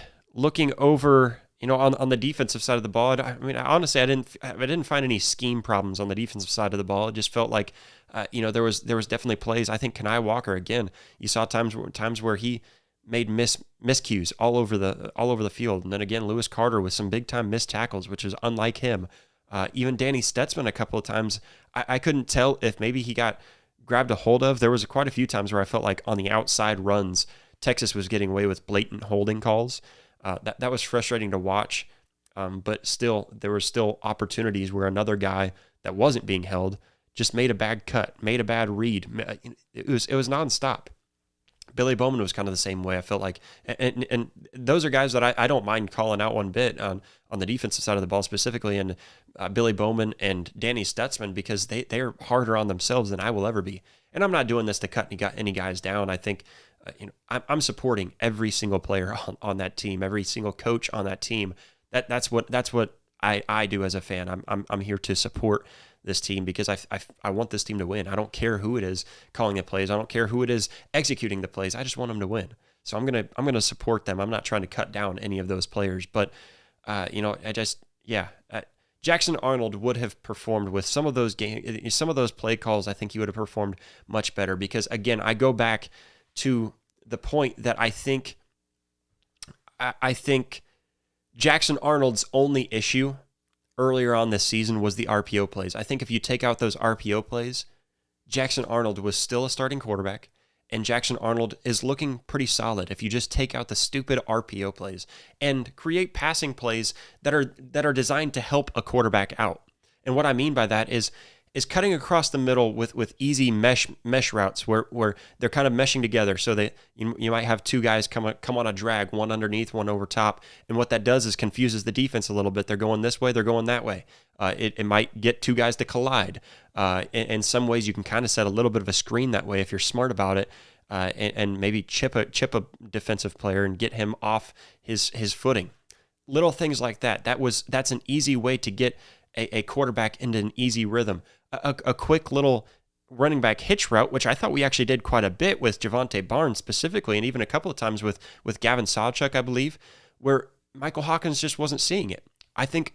over, on the defensive side of the ball, I mean, honestly, I didn't find any scheme problems on the defensive side of the ball. It just felt like, there was definitely plays. I think Kenai Walker, again, you saw times where he made miscues all over the field, and then again, Lewis Carter with some big time missed tackles, which is unlike him. Even Danny Stutzman a couple of times, I couldn't tell if maybe he got grabbed a hold of. There was quite a few times where I felt like on the outside runs, Texas was getting away with blatant holding calls. That was frustrating to watch, but still, there were still opportunities where another guy that wasn't being held just made a bad cut, made a bad read. It was nonstop. Billy Bowman was kind of the same way, I felt like. And those are guys that I don't mind calling out one bit on the defensive side of the ball specifically, and Billy Bowman and Danny Stutzman, because they're harder on themselves than I will ever be. And I'm not doing this to cut any guys down. I think I'm supporting every single player on that team, every single coach on that team. That's what I do as a fan. I'm here to support this team because I want this team to win. I don't care who it is calling the plays. I don't care who it is executing the plays. I just want them to win. So I'm gonna support them. I'm not trying to cut down any of those players, but Jackson Arnold would have performed with some of those play calls. I think he would have performed much better because, again, I go back to the point that I think Jackson Arnold's only issue earlier on this season was the RPO plays. I think if you take out those RPO plays, Jackson Arnold was still a starting quarterback, and Jackson Arnold is looking pretty solid if you just take out the stupid RPO plays and create passing plays that are designed to help a quarterback out. And what I mean by that is cutting across the middle with easy mesh routes where they're kind of meshing together, so that you might have two guys come on a drag, one underneath, one over top, and what that does is confuses the defense a little bit. They're going this way, they're going that way. It might get two guys to collide. In some ways, you can kind of set a little bit of a screen that way if you're smart about it, and maybe chip a defensive player and get him off his footing. Little things like that. That's an easy way to get a quarterback into an easy rhythm. A quick little running back hitch route, which I thought we actually did quite a bit with Javonte Barnes specifically, and even a couple of times with Gavin Sawchuk, I believe, where Michael Hawkins just wasn't seeing it. I think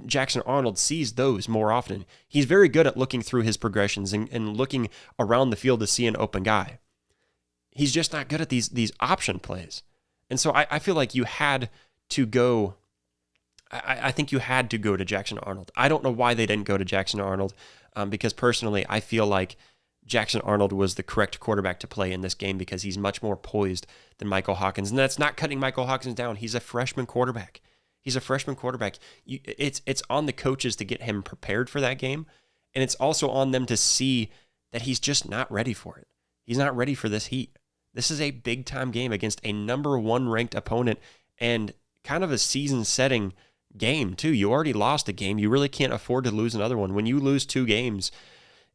Jackson Arnold sees those more often. He's very good at looking through his progressions and looking around the field to see an open guy. He's just not good at these option plays. And so I feel like you had to go... I think you had to go to Jackson Arnold. I don't know why they didn't go to Jackson Arnold, because personally, I feel like Jackson Arnold was the correct quarterback to play in this game because he's much more poised than Michael Hawkins. And that's not cutting Michael Hawkins down. He's a freshman quarterback. It's on the coaches to get him prepared for that game. And it's also on them to see that he's just not ready for it. He's not ready for this heat. This is a big-time game against a number 1 ranked opponent and kind of a season-setting game, too. You already lost a game. You really can't afford to lose another one. When you lose 2 games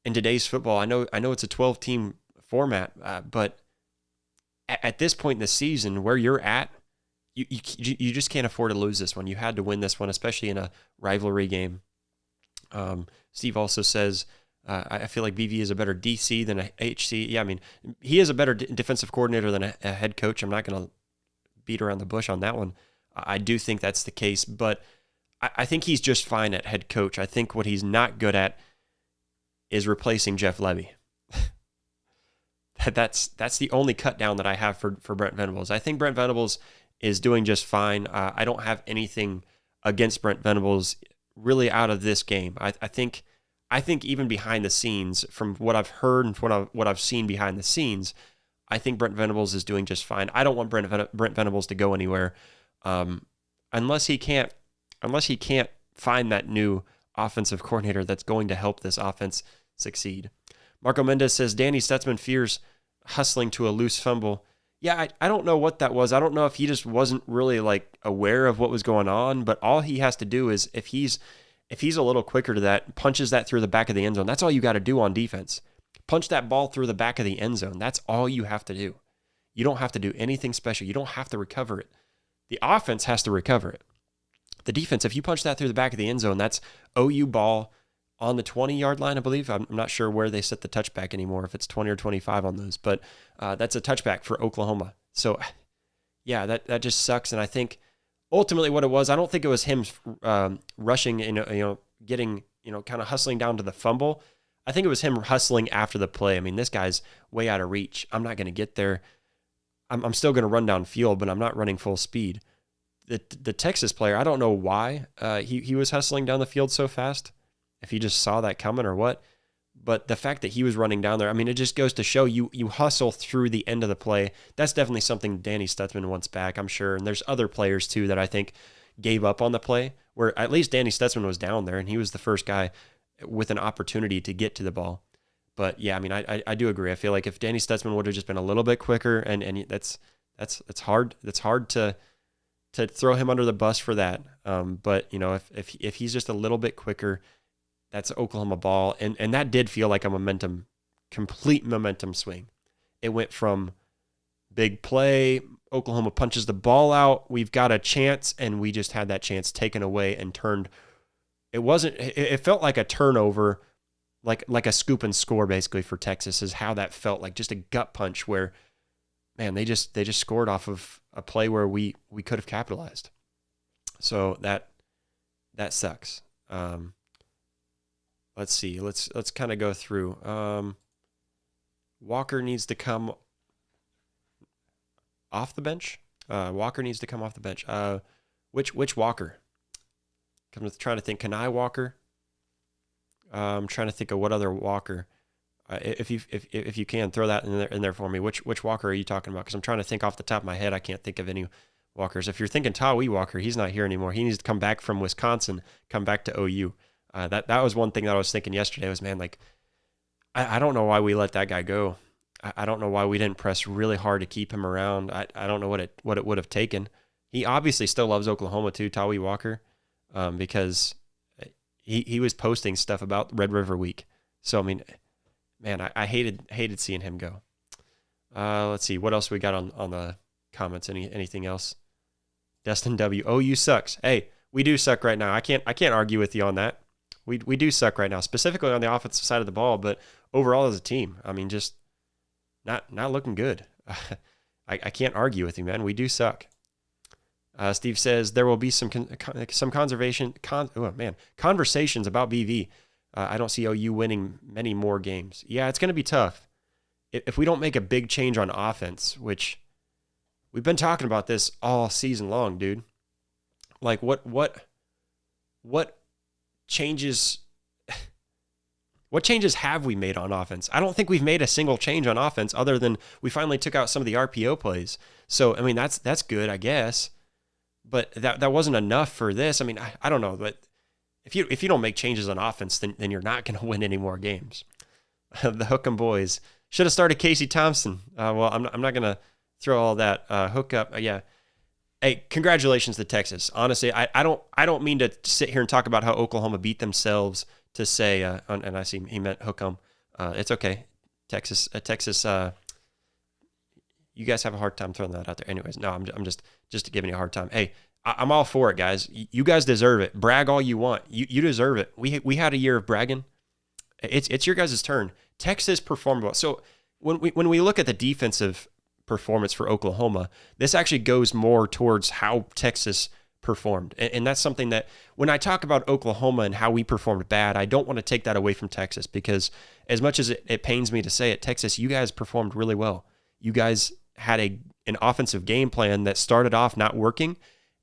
in today's football, I know it's a 12-team format, but at this point in the season, where you're at, you just can't afford to lose this one. You had to win this one, especially in a rivalry game. Steve also says, I feel like BV is a better DC than a HC. Yeah, I mean, he is a better defensive coordinator than a head coach. I'm not going to beat around the bush on that one. I do think that's the case, but I think he's just fine at head coach. I think what he's not good at is replacing Jeff Levy. That's the only cut down that I have for Brent Venables. I think Brent Venables is doing just fine. I don't have anything against Brent Venables really out of this game. I think even behind the scenes, from what I've heard and what I've seen behind the scenes, I think Brent Venables is doing just fine. I don't want Brent Venables to go anywhere unless he can't find that new offensive coordinator that's going to help this offense succeed. Marco Mendez says Danny Stutzman fears hustling to a loose fumble. Yeah, I don't know what that was. I don't know if he just wasn't really like aware of what was going on, but all he has to do is if he's a little quicker to that, punches that through the back of the end zone, that's all you got to do on defense. Punch that ball through the back of the end zone. That's all you have to do. You don't have to do anything special. You don't have to recover it. The offense has to recover it. The defense, if you punch that through the back of the end zone, that's OU ball on the 20-yard line, I believe. I'm not sure where they set the touchback anymore, if it's 20 or 25 on those, but that's a touchback for Oklahoma. So, yeah, that just sucks. And I think ultimately what it was, I don't think it was him rushing, getting, kind of hustling down to the fumble. I think it was him hustling after the play. I mean, this guy's way out of reach. I'm not going to get there. I'm still going to run down field, but I'm not running full speed. The Texas player, I don't know why he was hustling down the field so fast, if he just saw that coming or what. But the fact that he was running down there, I mean, it just goes to show you hustle through the end of the play. That's definitely something Danny Stutzman wants back, I'm sure. And there's other players, too, that I think gave up on the play, where at least Danny Stutzman was down there, and he was the first guy with an opportunity to get to the ball. But, yeah, I mean, I do agree. I feel like if Danny Stutzman would have just been a little bit quicker, and that's hard. That's hard to throw him under the bus for that. But, if he's just a little bit quicker, that's Oklahoma ball. And that did feel like a complete momentum swing. It went from big play, Oklahoma punches the ball out, we've got a chance, and we just had that chance taken away and turned. It felt like a turnover, like a scoop and score basically for Texas is how that felt, like just a gut punch where, man, they just scored off of a play where we could have capitalized. So that sucks. Let's see. Let's kind of go through. Walker needs to come off the bench. Walker needs to come off the bench. Which Walker? I'm trying to think. Kanai Walker. I'm trying to think of what other Walker. If you can throw that in there for me. Which Walker are you talking about? Because I'm trying to think off the top of my head. I can't think of any Walkers. If you're thinking Tawee Walker, he's not here anymore. He needs to come back from Wisconsin, come back to OU. That was one thing that I was thinking yesterday was, man, like, I don't know why we let that guy go. I don't know why we didn't press really hard to keep him around. I don't know what it would have taken. He obviously still loves Oklahoma too, Tawee Walker, because he was posting stuff about Red River Week. So, I mean, man, I hated seeing him go. Let's see. What else we got on the comments? Anything else? Destin W. OU sucks. Hey, we do suck right now. I can't argue with you on that. We do suck right now, specifically on the offensive side of the ball, but overall as a team, I mean, just not looking good. I can't argue with you, man. We do suck. Steve says there will be some conversations about BV. I don't see OU winning many more games. Yeah, it's going to be tough if we don't make a big change on offense, which we've been talking about this all season long, dude. Like what changes What changes have we made on offense? I don't think we've made a single change on offense other than we finally took out some of the RPO plays. So, I mean, that's good, I guess. But that wasn't enough for this. I mean, I don't know. But if you don't make changes on offense, then you're not going to win any more games. The Hook'em boys should have started Casey Thompson. Well, I'm not going to throw all that hook up. Yeah. Hey, congratulations to Texas. Honestly, I don't mean to sit here and talk about how Oklahoma beat themselves to say, and I see he meant Hook'em. It's okay. Texas, you guys have a hard time throwing that out there. Anyways, no, I'm just giving you a hard time. Hey, I'm all for it, guys. You guys deserve it. Brag all you want. You deserve it. We had a year of bragging. It's your guys' turn. Texas performed well. So when we look at the defensive performance for Oklahoma, this actually goes more towards how Texas performed. And that's something that when I talk about Oklahoma and how we performed bad, I don't want to take that away from Texas, because as much as it pains me to say it, Texas, you guys performed really well. You guys had an offensive game plan that started off not working,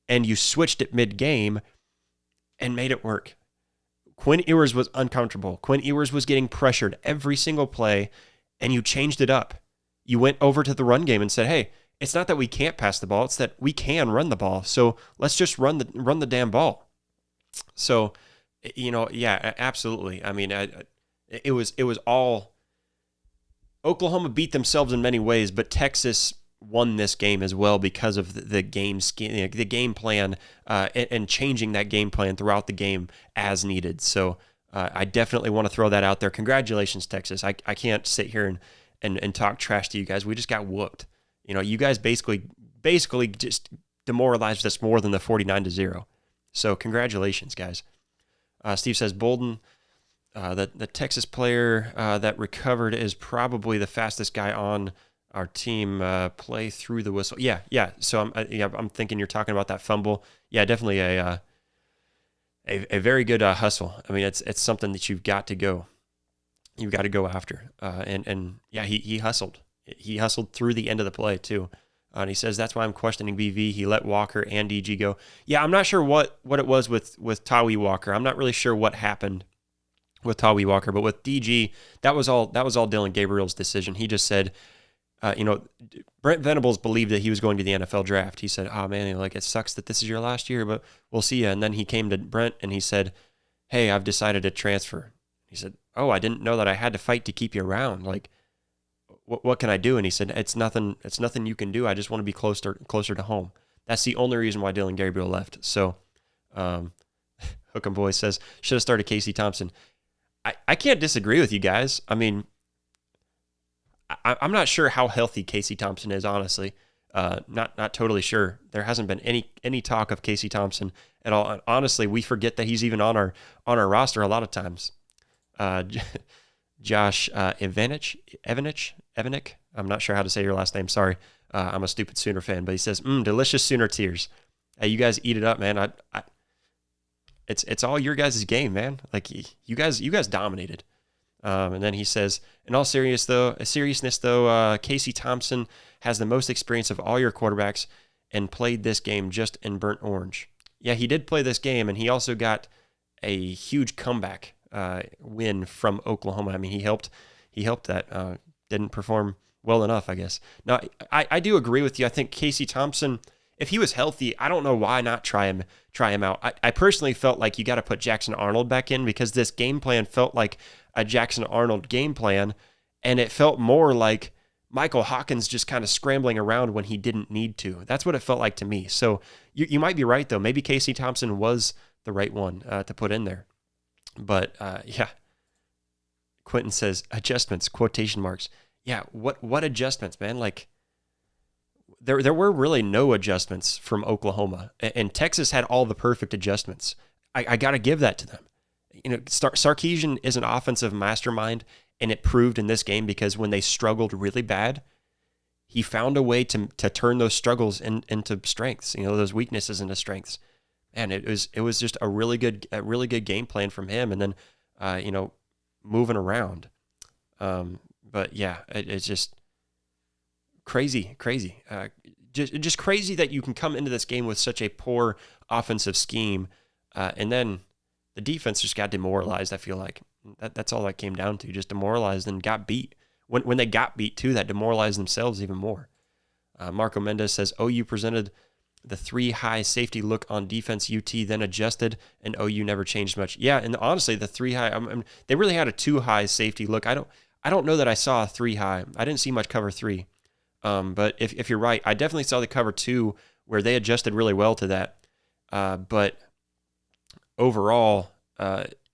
and you switched it mid-game and made it work. Quinn Ewers was uncomfortable. Quinn Ewers was getting pressured every single play, and you changed it up. You went over to the run game and said, hey, it's not that we can't pass the ball, it's that we can run the ball. So let's just run the damn ball. So, yeah, absolutely. I mean, it was all Oklahoma beat themselves in many ways, but Texas won this game as well because of the game scheme, the game plan, and changing that game plan throughout the game as needed. So I definitely want to throw that out there. Congratulations, Texas. I can't sit here and talk trash to you guys. We just got whooped. You guys basically just demoralized us more than the 49-0. So congratulations, guys. Steve says Bolden, the Texas player that recovered, is probably the fastest guy on our team. Play through the whistle. Yeah. So I'm thinking you're talking about that fumble. Yeah, definitely a very good hustle. I mean, it's something that you've got to go after. And yeah, he hustled. He hustled through the end of the play too. And he says, that's why I'm questioning BV. He let Walker and DG go. Yeah, I'm not sure what it was with Tawi Walker. I'm not really sure what happened with Tawi Walker, but with DG, that was all Dylan Gabriel's decision. He just said, Brent Venables believed that he was going to the NFL draft. He said, oh man, it sucks that this is your last year, but we'll see you. And then he came to Brent and he said, hey, I've decided to transfer. He said, oh, I didn't know that I had to fight to keep you around. What can I do? And he said, it's nothing you can do. I just want to be closer to home. That's the only reason why Dylan Gabriel left. So, Hook'em Boy says, should have started Casey Thompson. I can't disagree with you guys. I mean, I'm not sure how healthy Casey Thompson is, honestly. Not totally sure. There hasn't been any talk of Casey Thompson at all. And honestly, we forget that he's even on our roster a lot of times. Josh Evanic. I'm not sure how to say your last name. Sorry. I'm a stupid Sooner fan, but he says, delicious Sooner tears. Hey, you guys eat it up, man. It's all your guys' game, man. You guys dominated. And then he says, in all seriousness though, Casey Thompson has the most experience of all your quarterbacks and played this game just in burnt orange. Yeah, he did play this game, and he also got a huge comeback win from Oklahoma. I mean, he helped that. Didn't perform well enough, I guess. Now, I do agree with you. I think Casey Thompson, if he was healthy, I don't know why not try him out. I personally felt like you got to put Jackson Arnold back in, because this game plan felt like a Jackson Arnold game plan, and it felt more like Michael Hawkins just kind of scrambling around when he didn't need to. That's what it felt like to me. So you might be right, though. Maybe Casey Thompson was the right one to put in there. But, yeah. Quentin says, adjustments, quotation marks. Yeah, what adjustments, man? There were really no adjustments from Oklahoma, and Texas had all the perfect adjustments. I got to give that to them. Sarkisian is an offensive mastermind, and it proved in this game, because when they struggled really bad, he found a way to turn those struggles into strengths, those weaknesses into strengths. And it was just a really good game plan from him, and then moving around. But yeah, it's just crazy. Just crazy that you can come into this game with such a poor offensive scheme, and then the defense just got demoralized, I feel like. That's all that came down to, just demoralized and got beat. When they got beat too, that demoralized themselves even more. Marco Mendez says, OU presented the 3-high safety look on defense. UT then adjusted, and OU never changed much. Yeah, and honestly, the 3-high, they really had a 2-high safety look. I don't know that I saw a 3-high. I didn't see much cover 3. But if you're right, I definitely saw the cover 2 where they adjusted really well to that. But overall,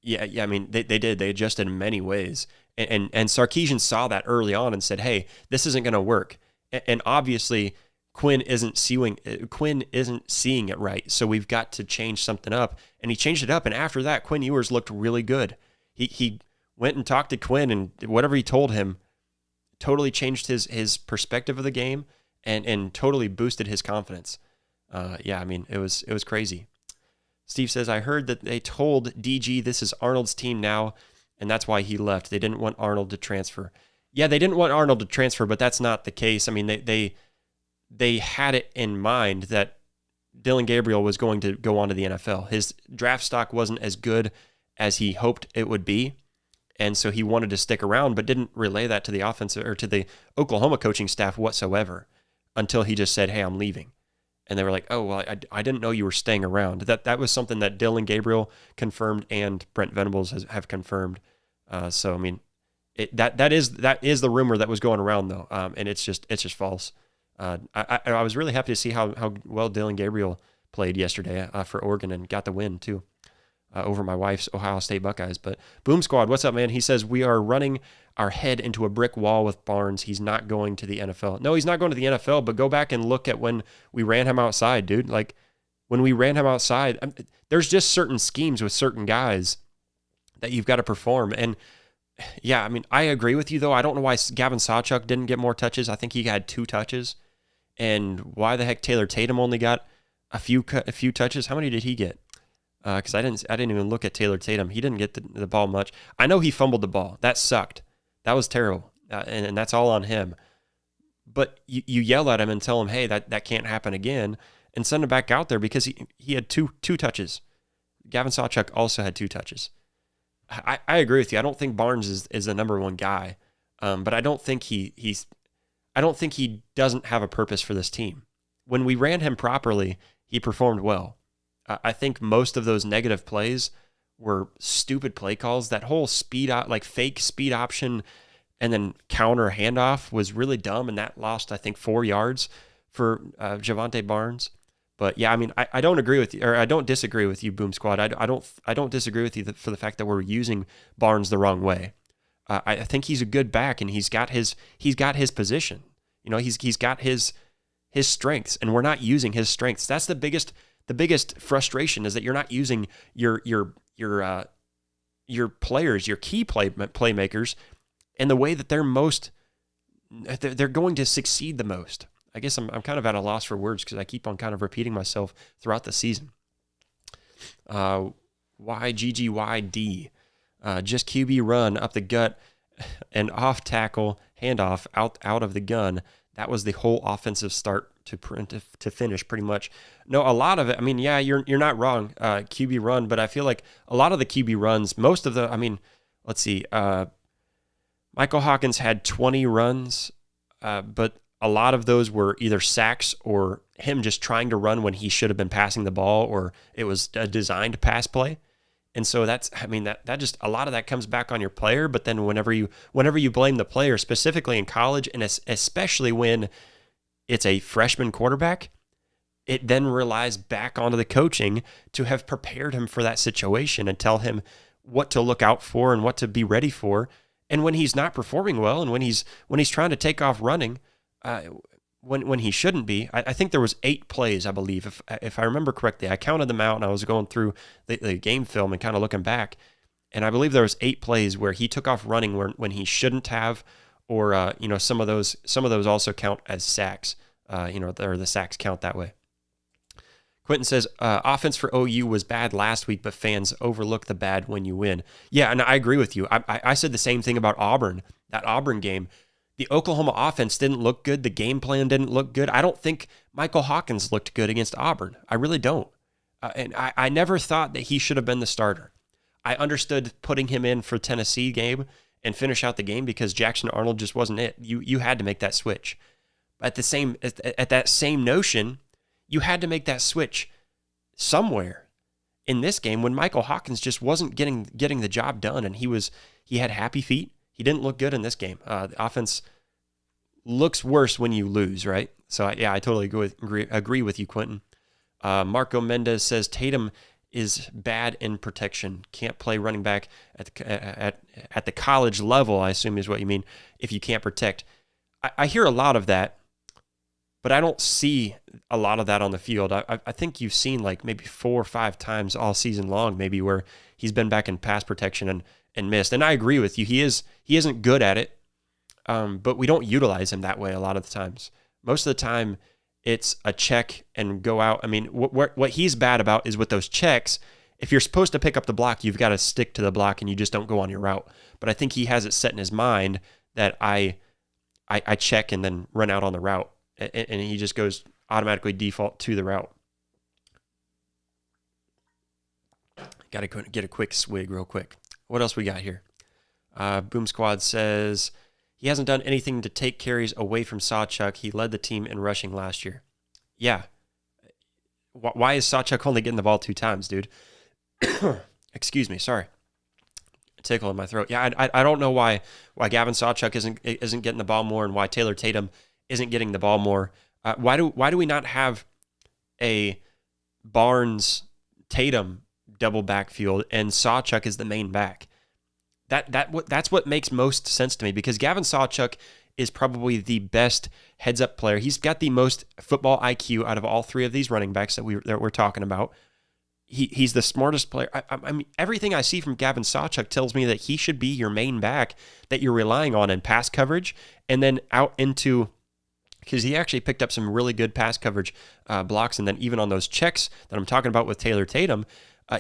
yeah, I mean, they did. They adjusted in many ways. And Sarkisian saw that early on and said, hey, this isn't going to work. And obviously, Quinn isn't seeing it right. So we've got to change something up. And he changed it up. And after that, Quinn Ewers looked really good. He went and talked to Quinn, and whatever he told him totally changed his perspective of the game and totally boosted his confidence. Yeah, I mean, it was crazy. Steve says, I heard that they told DG this is Arnold's team now, and that's why he left. They didn't want Arnold to transfer. Yeah, they didn't want Arnold to transfer, but that's not the case. I mean, they had it in mind that Dillon Gabriel was going to go on to the NFL. His draft stock wasn't as good as he hoped it would be, and so he wanted to stick around, but didn't relay that to the offensive or to the Oklahoma coaching staff whatsoever until he just said, hey, I'm leaving. And they were like, oh, well, I didn't know you were staying around. That was something that Dillon Gabriel confirmed and Brent Venables have confirmed. So, I mean, that is the rumor that was going around, though, and it's just false. I was really happy to see how well Dillon Gabriel played yesterday for Oregon and got the win, too, over my wife's Ohio State Buckeyes. But Boom Squad, what's up, man? He says, we are running our head into a brick wall with Barnes. He's not going to the NFL. No, he's not going to the NFL, but go back and look at when we ran him outside, dude. Like, when we ran him outside, there's just certain schemes with certain guys that you've got to perform. And, yeah, I mean, I agree with you, though. I don't know why Gavin Sawchuk didn't get more touches. I think he had 2 touches. And why the heck Taylor Tatum only got a few touches? How many did he get? Because I didn't even look at Taylor Tatum. He didn't get the ball much. I know he fumbled the ball. That sucked. That was terrible, and that's all on him. But you yell at him and tell him, hey, that can't happen again, and send him back out there because he had two touches. Gavin Sawchuk also had 2 touches. I agree with you. I don't think Barnes is the number one guy, but I don't think he doesn't have a purpose for this team. When we ran him properly, he performed well. I think most of those negative plays were stupid play calls. That whole fake speed option and then counter handoff was really dumb, and that lost, I think, 4 yards for Javonte Barnes. But yeah, I mean, I don't agree with you, or I don't disagree with you, Boom Squad. I don't disagree with you for the fact that we're using Barnes the wrong way. I think he's a good back, and he's got his position. You know, he's got his strengths, and we're not using his strengths. That's the biggest frustration, is that you're not using your players, your key playmakers, in the way that they're going to succeed the most. I guess I'm kind of at a loss for words because I keep on kind of repeating myself throughout the season. YGGYD, just QB run up the gut and off tackle handoff out of the gun. That was the whole offensive start to finish, pretty much. No, a lot of it. I mean, yeah, you're not wrong. QB run, but I feel like a lot of the QB runs, most of the. I mean, let's see. Michael Hawkins had 20 runs, but a lot of those were either sacks or him just trying to run when he should have been passing the ball, or it was a designed pass play. And so that just, a lot of that comes back on your player. But then whenever you blame the player, specifically in college, and especially when it's a freshman quarterback, it then relies back onto the coaching to have prepared him for that situation and tell him what to look out for and what to be ready for. And when he's not performing well, and when he's trying to take off running, when he shouldn't be, I think there was 8 plays, I believe, if I remember correctly. I counted them out, and I was going through the game film and kind of looking back, and I believe there was 8 plays where he took off running when he shouldn't have, or some of those also count as sacks. Or the sacks count that way. Quentin says, offense for OU was bad last week, but fans overlook the bad when you win. Yeah, and I agree with you. I said the same thing about Auburn, that Auburn game. The Oklahoma offense didn't look good. The game plan didn't look good. I don't think Michael Hawkins looked good against Auburn. I really don't. And I never thought that he should have been the starter. I understood putting him in for Tennessee game and finish out the game because Jackson Arnold just wasn't it. You had to make that switch. At that same notion, you had to make that switch somewhere in this game when Michael Hawkins just wasn't getting the job done, and he had happy feet. He didn't look good in this game. The offense looks worse when you lose, right? So I totally agree with you, Quentin. Marco Mendez says Tatum is bad in protection. Can't play running back at the college level, I assume is what you mean, if you can't protect. I hear a lot of that, but I don't see a lot of that on the field. I think you've seen like maybe 4 or 5 times all season long, maybe, where he's been back in pass protection and missed. And I agree with you. He isn't good at it, but we don't utilize him that way a lot of the times. Most of the time, it's a check and go out. I mean, what he's bad about is with those checks. If you're supposed to pick up the block, you've got to stick to the block and you just don't go on your route. But I think he has it set in his mind that I check and then run out on the route, and he just goes automatically default to the route. Got to get a quick swig real quick. What else we got here? Boom Squad says he hasn't done anything to take carries away from Sawchuk. He led the team in rushing last year. Yeah. Why is Sawchuk only getting the ball 2 times, dude? Excuse me. Sorry. Tickle in my throat. Yeah, I don't know why Gavin Sawchuk isn't getting the ball more and why Taylor Tatum isn't getting the ball more. Why do we not have a Barnes Tatum double backfield and Sawchuk is the main back? That's what makes most sense to me, because Gavin Sawchuk is probably the best heads-up player. He's got the most football IQ out of all 3 of these running backs that we're talking about. He's the smartest player. I mean, everything I see from Gavin Sawchuk tells me that he should be your main back that you're relying on in pass coverage, and then out into, because he actually picked up some really good pass coverage blocks, and then even on those checks that I'm talking about with Taylor Tatum,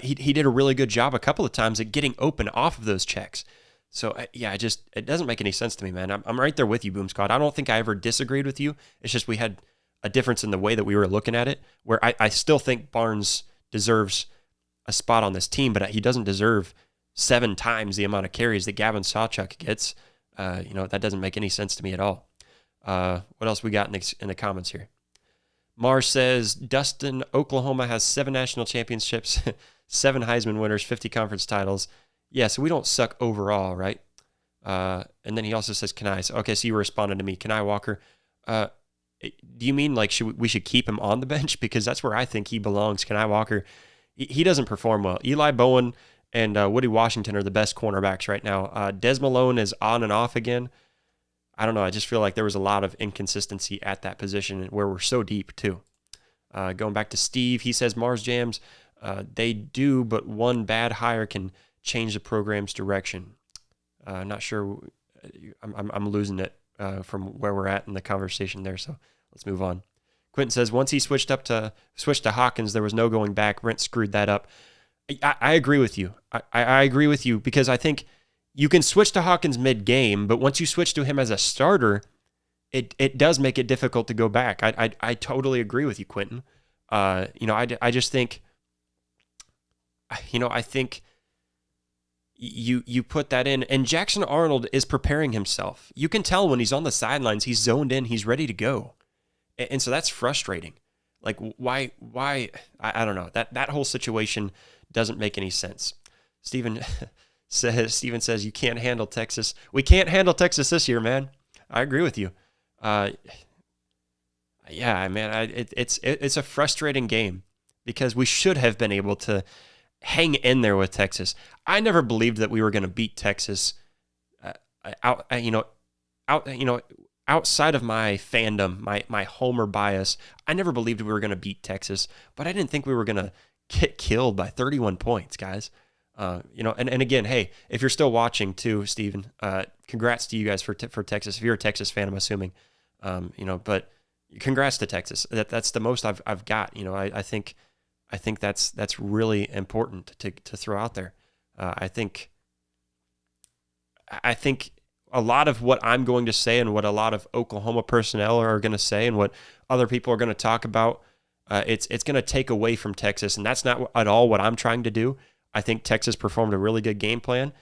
he did a really good job a couple of times at getting open off of those checks. So, it doesn't make any sense to me, man. I'm right there with you, Boom Squad. I don't think I ever disagreed with you. It's just we had a difference in the way that we were looking at it, where I still think Barnes deserves a spot on this team, but he doesn't deserve 7 times the amount of carries that Gavin Sawchuk gets. That doesn't make any sense to me at all. What else we got in the comments here? Mars says, Dustin, Oklahoma has 7 national championships, 7 Heisman winners, 50 conference titles. Yeah, so we don't suck overall, right? And then he also says, Kenai. Okay, so you responded to me. Kenai Walker. Do you mean like we should keep him on the bench? Because that's where I think he belongs. Kenai Walker, he doesn't perform well. Eli Bowen and Woody Washington are the best cornerbacks right now. Des Malone is on and off again. I don't know. I just feel like there was a lot of inconsistency at that position where we're so deep too. Going back to Steve, he says Mars Jams, they do, but one bad hire can change the program's direction. Not sure. I'm losing it from where we're at in the conversation there. So let's move on. Quentin says once he switched to Hawkins, there was no going back. Brent screwed that up. I agree with you. I agree with you, because I think you can switch to Hawkins mid-game, but once you switch to him as a starter, it does make it difficult to go back. I totally agree with you, Quentin. I just think, I think you put that in, and Jackson Arnold is preparing himself. You can tell when he's on the sidelines, he's zoned in, he's ready to go. And so that's frustrating. Like, why, I don't know. That whole situation doesn't make any sense. Steven says, you can't handle Texas. We can't handle Texas this year, man. I agree with you. Yeah, man, it's a frustrating game because we should have been able to hang in there with Texas. I never believed that we were going to beat Texas outside of my fandom, my homer bias. I never believed we were going to beat Texas, but I didn't think we were going to get killed by 31 points, guys. And again, hey, if you're still watching too, Steven, congrats to you guys for Texas. If you're a Texas fan, I'm assuming, but congrats to Texas. That's the most I've got. I think that's really important to throw out there. I think a lot of what I'm going to say and what a lot of Oklahoma personnel are going to say and what other people are going to talk about, it's going to take away from Texas, and that's not at all what I'm trying to do. I think Texas performed a really good game plan,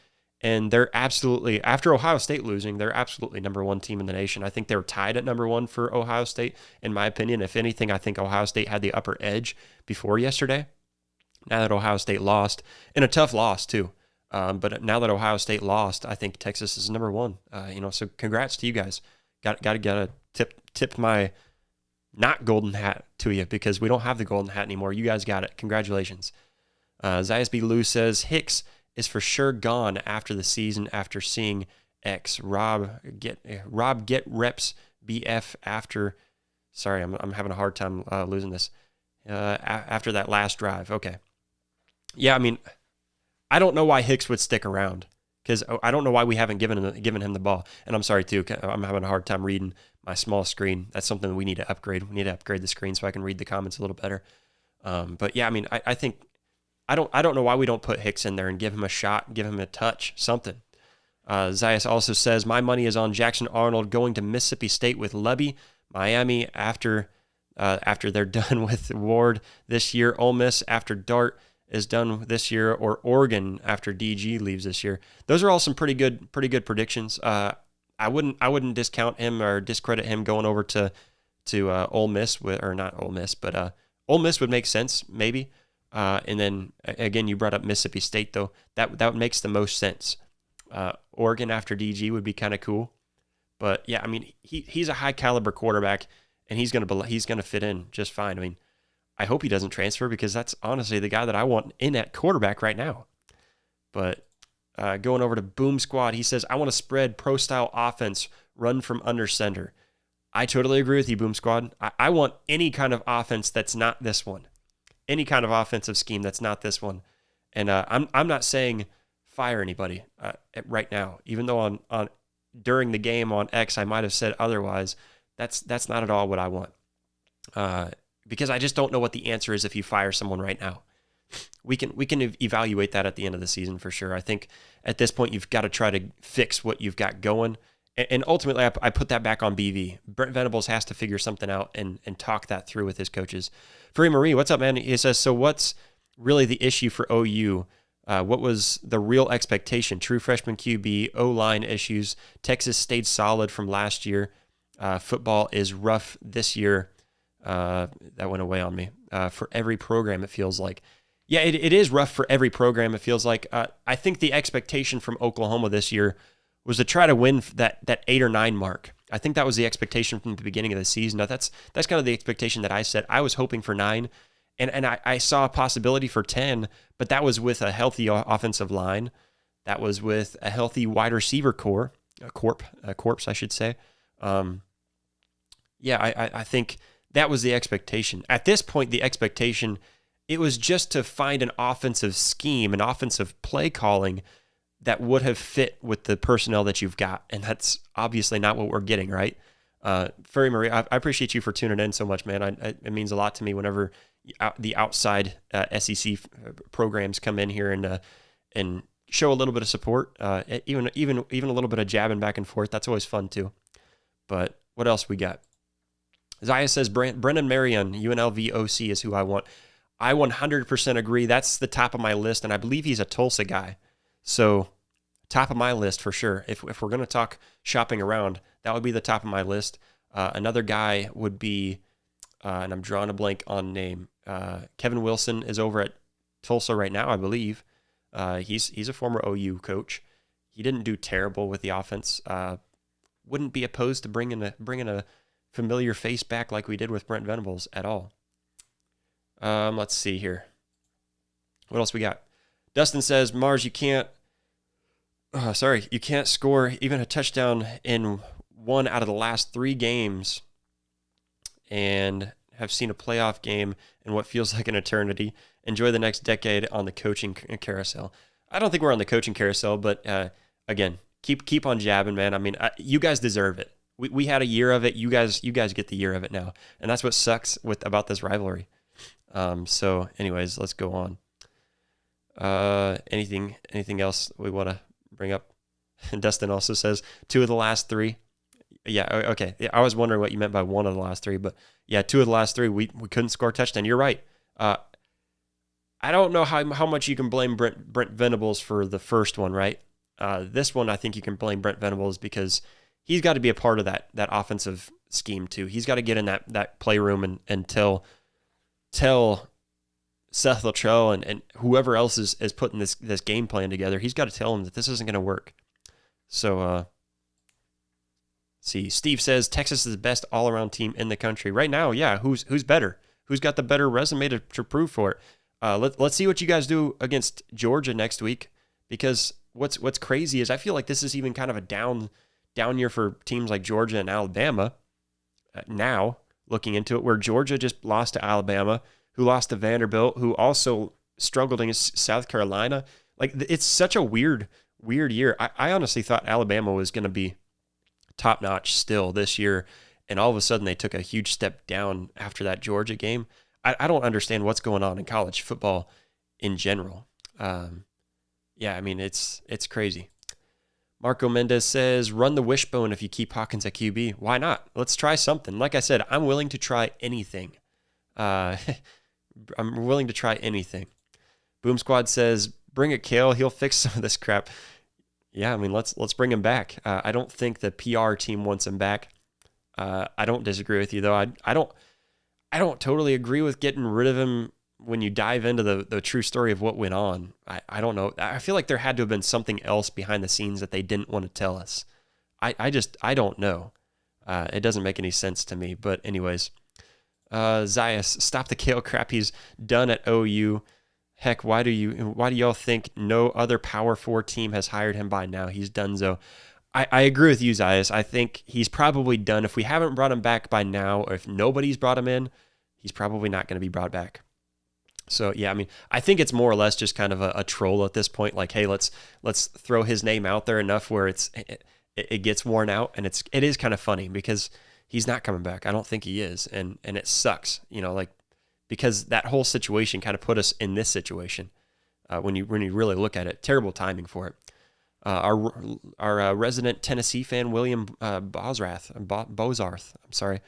and they're absolutely, after Ohio State losing, they're absolutely number one team in the nation. I think they were tied at number one for Ohio State, in my opinion. If anything, I think Ohio State had the upper edge before yesterday. Now that Ohio State lost, and a tough loss too, but now that Ohio State lost, I think Texas is number one. So congrats to you guys. Got to tip my not golden hat to you, because we don't have the golden hat anymore. You guys got it. Congratulations. Zias B. Lou says Hicks is for sure gone after the season after seeing X. Rob get reps BF after. Sorry, I'm having a hard time losing this. After that last drive. Okay. Yeah, I mean, I don't know why Hicks would stick around, because I don't know why we haven't given him the ball. And I'm sorry too, I'm having a hard time reading my small screen. That's something that we need to upgrade. We need to upgrade the screen so I can read the comments a little better. But yeah, I mean, I think I don't know why we don't put Hicks in there and give him a shot, give him a touch, something. Zias also says, my money is on Jackson Arnold going to Mississippi State with Lubby, Miami after they're done with Ward this year, Ole Miss after Dart is done this year, or Oregon after DG leaves this year. Those are all some pretty good predictions. I wouldn't discount him or discredit him going over to Ole Miss or not Ole Miss, but Ole Miss would make sense maybe. And then again, you brought up Mississippi State though. That makes the most sense. Oregon after DG would be kind of cool, but yeah, I mean he's a high caliber quarterback, and he's gonna fit in just fine. I mean, I hope he doesn't transfer, because that's honestly the guy that I want in at quarterback right now. But going over to Boom Squad, he says, I want to spread pro-style offense, run from under center. I totally agree with you, Boom Squad. I want any kind of offense that's not this one. Any kind of offensive scheme that's not this one. And I'm not saying fire anybody right now, even though on during the game on X I might have said otherwise. That's not at all what I want. Because I just don't know what the answer is if you fire someone right now. We can evaluate that at the end of the season for sure. I think at this point you've got to try to fix what you've got going. And ultimately, I put that back on BV. Brent Venables has to figure something out and talk that through with his coaches. Free Marie, what's up, man? He says, so what's really the issue for OU? What was the real expectation? True freshman QB, O-line issues. Texas stayed solid from last year. Football is rough this year. That went away on me. For every program, it feels like. Yeah, it is rough for every program, it feels like. I think the expectation from Oklahoma this year was to try to win that 8 or 9 mark. I think that was the expectation from the beginning of the season. Now, that's kind of the expectation that I set. I was hoping for 9, and I saw a possibility for 10, but that was with a healthy offensive line. That was with a healthy wide receiver corps, I should say. I think that was the expectation. At this point, the expectation, it was just to find an offensive scheme, an offensive play calling that would have fit with the personnel that you've got. And that's obviously not what we're getting, right? Furry Marie, I appreciate you for tuning in so much, man. It means a lot to me whenever the outside SEC programs come in here and show a little bit of support, even a little bit of jabbing back and forth. That's always fun too. But what else we got? Zaya says, Brendan Marion, UNLV OC is who I want. I 100% agree. That's the top of my list, and I believe he's a Tulsa guy. So top of my list for sure. If we're going to talk shopping around, that would be the top of my list. Another guy would be, and I'm drawing a blank on name, Kevin Wilson is over at Tulsa right now, I believe. He's a former OU coach. He didn't do terrible with the offense. Wouldn't be opposed to bringing a familiar face back like we did with Brent Venables at all. Let's see here. What else we got? Dustin says, Mars, you can't score even a touchdown in 1 out of the last 3 games and have seen a playoff game in what feels like an eternity. Enjoy the next decade on the coaching carousel. I don't think we're on the coaching carousel, but again, keep on jabbing, man. I mean, you guys deserve it. We had a year of it. You guys get the year of it now, and that's what sucks about this rivalry. So, anyways, let's go on. Anything else we want to bring up? And Dustin also says 2 of the last 3. Yeah, okay. I was wondering what you meant by 1 of the last 3, but yeah, 2 of the last 3 we couldn't score a touchdown. You're right. I don't know how much you can blame Brent Venables for the first one, right? This one, I think you can blame Brent Venables because he's got to be a part of that offensive scheme too. He's got to get in that playroom and tell Seth Luttrell and whoever else is putting this game plan together. He's got to tell him that this isn't going to work. So, see, Steve says Texas is the best all-around team in the country right now. Yeah, who's better? Who's got the better resume to prove for it? Let's see what you guys do against Georgia next week, because what's crazy is I feel like this is even kind of a down year for teams like Georgia and Alabama. Now looking into it, where Georgia just lost to Alabama, who lost to Vanderbilt, who also struggled against South Carolina. Like, it's such a weird year. I honestly thought Alabama was going to be top notch still this year, and all of a sudden they took a huge step down after that Georgia game. I don't understand what's going on in college football in general. Yeah, I mean, it's crazy. Marco Mendez says, run the wishbone if you keep Hawkins at QB. Why not? Let's try something. Like I said, I'm willing to try anything. I'm willing to try anything. Boom Squad says, bring it, Kale. He'll fix some of this crap. Yeah, I mean, let's bring him back. I don't think the PR team wants him back. I don't disagree with you, though. I don't totally agree with getting rid of him when you dive into the true story of what went on. I don't know. I feel like there had to have been something else behind the scenes that they didn't want to tell us. I don't know. It doesn't make any sense to me. But anyways, Zayas, stop the Kale crap. He's done at OU. Heck, why do y'all think no other Power 4 team has hired him by now? He's donezo. I agree with you, Zayas. I think he's probably done. If we haven't brought him back by now, or if nobody's brought him in, he's probably not going to be brought back. So, yeah, I mean, I think it's more or less just kind of a troll at this point. Like, hey, let's throw his name out there enough where it gets worn out, and it is kind of funny because he's not coming back. I don't think he is, and it sucks, like, because that whole situation kind of put us in this situation. When you really look at it, terrible timing for it. Our resident Tennessee fan, William Bozarth, I'm sorry,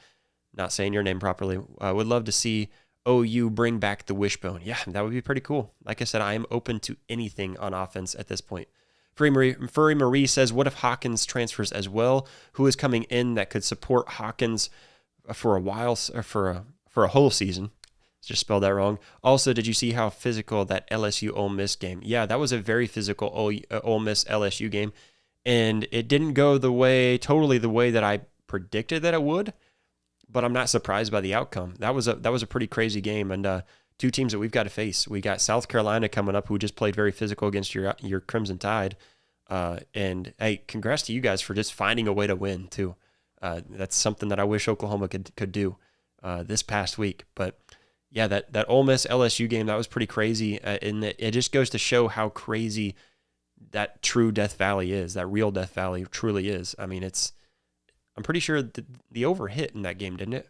not saying your name properly, would love to see OU bring back the wishbone. Yeah, that would be pretty cool. Like I said, I am open to anything on offense at this point. Furry Marie says, what if Hawkins transfers as well? Who is coming in that could support Hawkins for a while, or for a whole season? Just spelled that wrong. Also, did you see how physical that LSU Ole Miss game? Yeah, that was a very physical Ole Miss LSU game, and it didn't go totally the way that I predicted that it would. But I'm not surprised by the outcome. That was a pretty crazy game, and two teams that we've got to face. We got South Carolina coming up, who just played very physical against your Crimson Tide, and hey, congrats to you guys for just finding a way to win too. That's something that I wish Oklahoma could do this past week, but. Yeah, that Ole Miss LSU game, that was pretty crazy, and it just goes to show how crazy that true Death Valley is, that real Death Valley truly is. I mean, I'm pretty sure the over hit in that game, didn't it?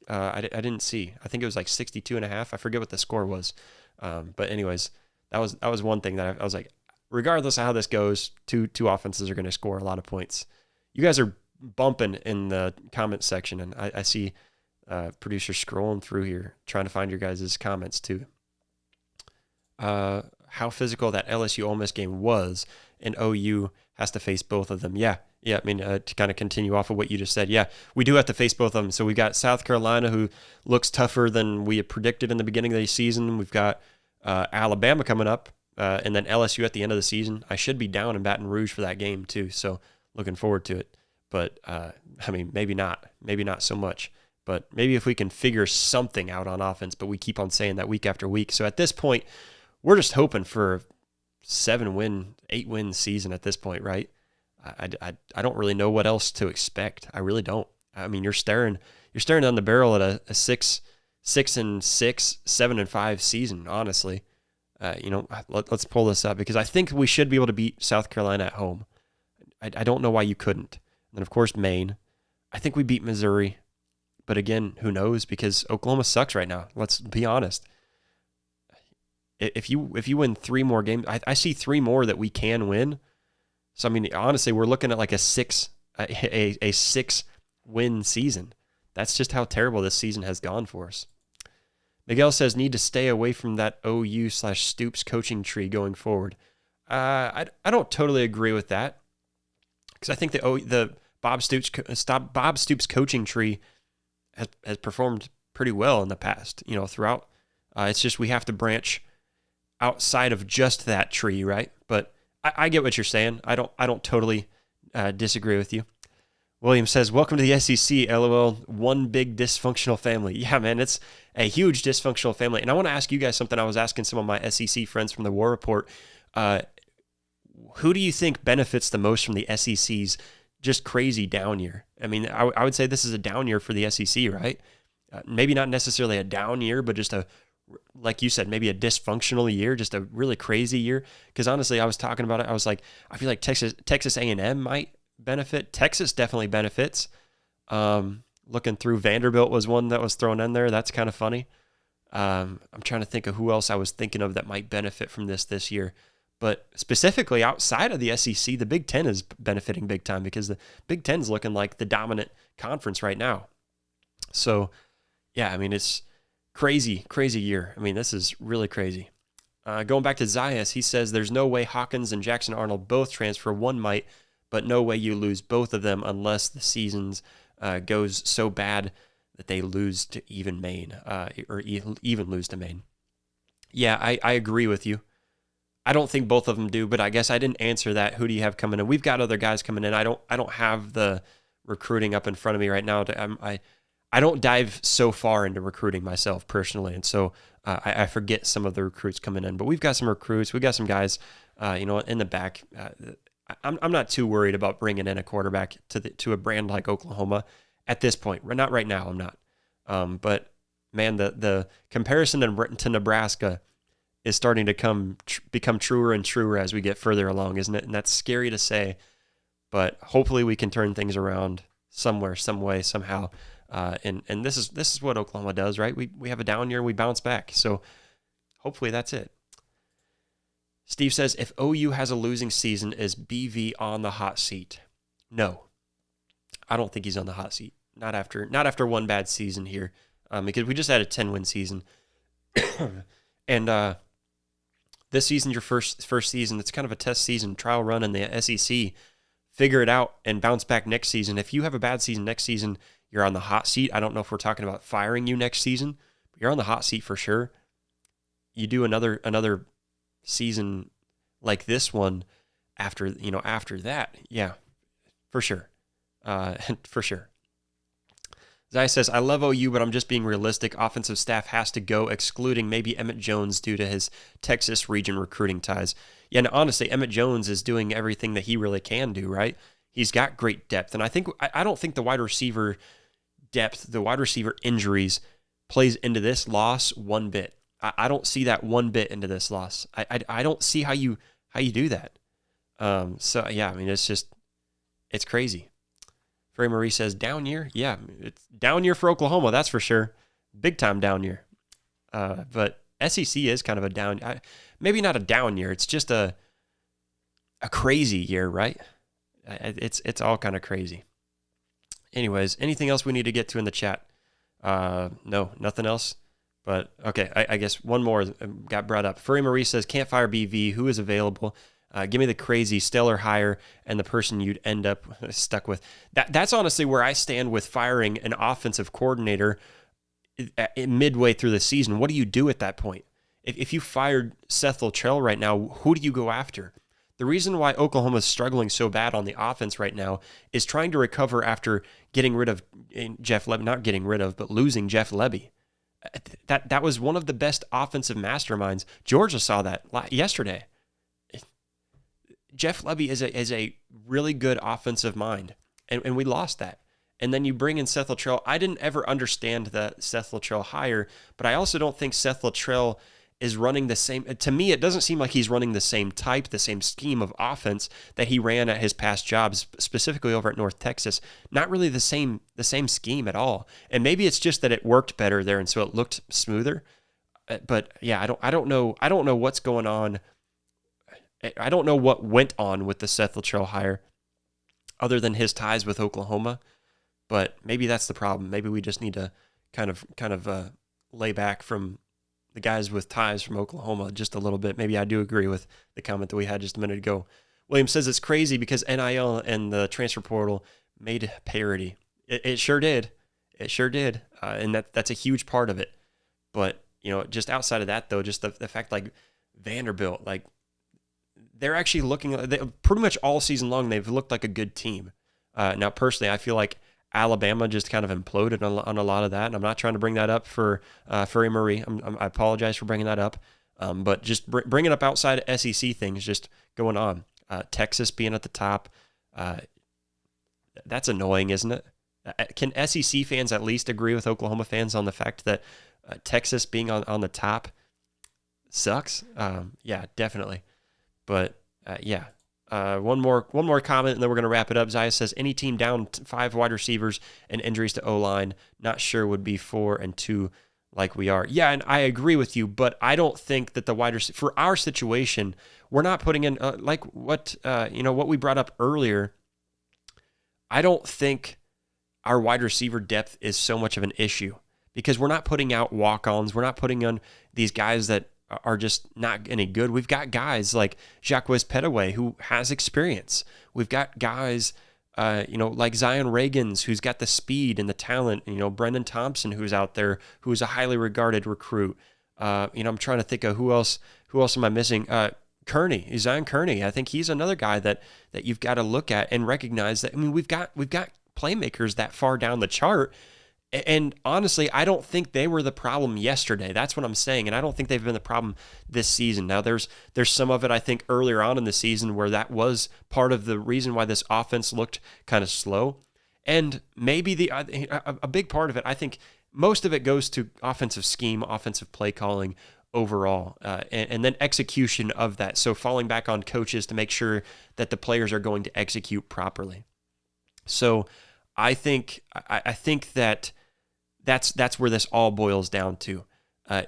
I didn't see. I think it was like 62.5. I forget what the score was. But anyways, that was one thing that I was like, regardless of how this goes, two offenses are going to score a lot of points. You guys are bumping in the comment section, and I see producer scrolling through here, trying to find your guys' comments too. How physical that LSU Ole Miss game was, and OU has to face both of them. Yeah. I mean, to kind of continue off of what you just said, yeah, we do have to face both of them. So we've got South Carolina, who looks tougher than we had predicted in the beginning of the season. We've got Alabama coming up, and then LSU at the end of the season. I should be down in Baton Rouge for that game too, so looking forward to it. But I mean, maybe not so much. But maybe if we can figure something out on offense, but we keep on saying that week after week. So at this point, we're just hoping for a 7-win, 8-win season at this point, right? I don't really know what else to expect. I really don't. I mean, you're staring down the barrel at a 6-6, 7-5 season, honestly. Let's pull this up, because I think we should be able to beat South Carolina at home. I don't know why you couldn't. And then, of course, Maine. I think we beat Missouri. But again, who knows? Because Oklahoma sucks right now. Let's be honest. If you win 3 more games, I see 3 more that we can win. So I mean, honestly, we're looking at like a 6-win season. That's just how terrible this season has gone for us. Miguel says, need to stay away from that OU/Stoops coaching tree going forward. I don't totally agree with that, because I think the Bob Stoops coaching tree has performed pretty well in the past, throughout. It's just we have to branch outside of just that tree, right? But I get what you're saying. I don't totally disagree with you. William says, welcome to the SEC, LOL, one big dysfunctional family. Yeah, man, it's a huge dysfunctional family. And I want to ask you guys something I was asking some of my SEC friends from the War Report. Who do you think benefits the most from the SEC's just crazy down year? I mean, I would say this is a down year for the SEC, right? Maybe not necessarily a down year, but just like you said, maybe a dysfunctional year, just a really crazy year. Because honestly, I was talking about it. I was like, I feel like Texas A&M might benefit. Texas definitely benefits. Looking through, Vanderbilt was one that was thrown in there. That's kind of funny. I'm trying to think of who else I was thinking of that might benefit from this year. But specifically outside of the SEC, the Big Ten is benefiting big time, because the Big Ten is looking like the dominant conference right now. So, yeah, I mean, it's crazy year. I mean, this is really crazy. Going back to Zayas, he says there's no way Hawkins and Jackson Arnold both transfer. One might, but no way you lose both of them unless the seasons goes so bad that they lose to even Maine, or even lose to Maine. Yeah, I agree with you. I don't think both of them do, but I guess I didn't answer that. Who do you have coming in? We've got other guys coming in. I don't have the recruiting up in front of me right now. I don't dive so far into recruiting myself personally, and so I forget some of the recruits coming in. But we've got some recruits. We've got some guys, in the back. I'm not too worried about bringing in a quarterback to a brand like Oklahoma at this point. Not right now. I'm not. But man, the comparison to Nebraska is starting to become truer and truer as we get further along, isn't it? And that's scary to say, but hopefully we can turn things around somewhere, some way, somehow. And this is what Oklahoma does, right? We have a down year, we bounce back. So hopefully that's it. Steve says, if OU has a losing season, is BV on the hot seat? No, I don't think he's on the hot seat. Not after one bad season here, because we just had a 10-win season, and this season's your first season. It's kind of a test season, trial run in the SEC. Figure it out and bounce back next season. If you have a bad season next season, you're on the hot seat. I don't know if we're talking about firing you next season, but you're on the hot seat for sure. You do another season like this one after that, yeah, for sure. For sure. Zai says, I love OU, but I'm just being realistic. Offensive staff has to go, excluding maybe Emmett Jones due to his Texas region recruiting ties. Yeah, and honestly, Emmett Jones is doing everything that he really can do, right? He's got great depth. And I don't think the wide receiver depth, the wide receiver injuries plays into this loss one bit. I don't see that one bit into this loss. I don't see how you do that. So yeah, I mean, it's crazy. Frey Marie says, down year? Yeah, it's down year for Oklahoma, that's for sure. Big time down year. But SEC is kind of a down, maybe not a down year. It's just a crazy year, right? It's all kind of crazy. Anyways, anything else we need to get to in the chat? No, nothing else. But okay, I guess one more got brought up. Frey Marie says, can't fire BV. Who is available? Give me the crazy stellar hire and the person you'd end up stuck with. That's honestly where I stand with firing an offensive coordinator midway through the season. What do you do at that point? If you fired Seth Luttrell right now, who do you go after? The reason why Oklahoma is struggling so bad on the offense right now is trying to recover after getting rid of Jeff Lebby, not getting rid of, but losing Jeff Lebby. That was one of the best offensive masterminds. Georgia saw that yesterday. Jeff Lebby is a really good offensive mind, and we lost that. And then you bring in Seth Luttrell. I didn't ever understand the Seth Luttrell hire, but I also don't think Seth Luttrell is running the same. To me, it doesn't seem like he's running the same type, the same scheme of offense that he ran at his past jobs, specifically over at North Texas. Not really the same scheme at all. And maybe it's just that it worked better there, and so it looked smoother. But yeah, I don't know what's going on. I don't know what went on with the Seth Luttrell hire, other than his ties with Oklahoma. But maybe that's the problem. Maybe we just need to kind of lay back from the guys with ties from Oklahoma just a little bit. Maybe I do agree with the comment that we had just a minute ago. William says it's crazy because NIL and the transfer portal made parity. It sure did. It sure did. And that's a huge part of it. But, just outside of that, though, just the fact, like, Vanderbilt, like, they're actually pretty much all season long, they've looked like a good team. Now, personally, I feel like Alabama just kind of imploded on a lot of that. And I'm not trying to bring that up for Emory. I apologize for bringing that up. But just bringing up outside of SEC things just going on. Texas being at the top, that's annoying, isn't it? Can SEC fans at least agree with Oklahoma fans on the fact that Texas being on the top sucks? Yeah, definitely. But yeah. One more comment, and then we're going to wrap it up. Zaya says, any team down 5 wide receivers and injuries to O-line, not sure would be 4 and 2 like we are. Yeah, and I agree with you, but I don't think that the wide receiver, for our situation, we're not putting in, like what we brought up earlier, I don't think our wide receiver depth is so much of an issue because we're not putting out walk-ons. We're not putting on these guys that are just not any good. We've got guys like Jacques Petaway who has experience. We've got guys, like Zion Reagans, who's got the speed and the talent. Brendan Thompson, who's out there, who's a highly regarded recruit. I'm trying to think of who else am I missing? Zion Kearney. I think he's another guy that you've got to look at and recognize that. I mean, we've got playmakers that far down the chart. And honestly, I don't think they were the problem yesterday. That's what I'm saying. And I don't think they've been the problem this season. Now, there's some of it, I think, earlier on in the season where that was part of the reason why this offense looked kind of slow. And maybe a big part of it, I think most of it goes to offensive scheme, offensive play calling overall, and then execution of that. So falling back on coaches to make sure that the players are going to execute properly. So I think that that's where this all boils down to,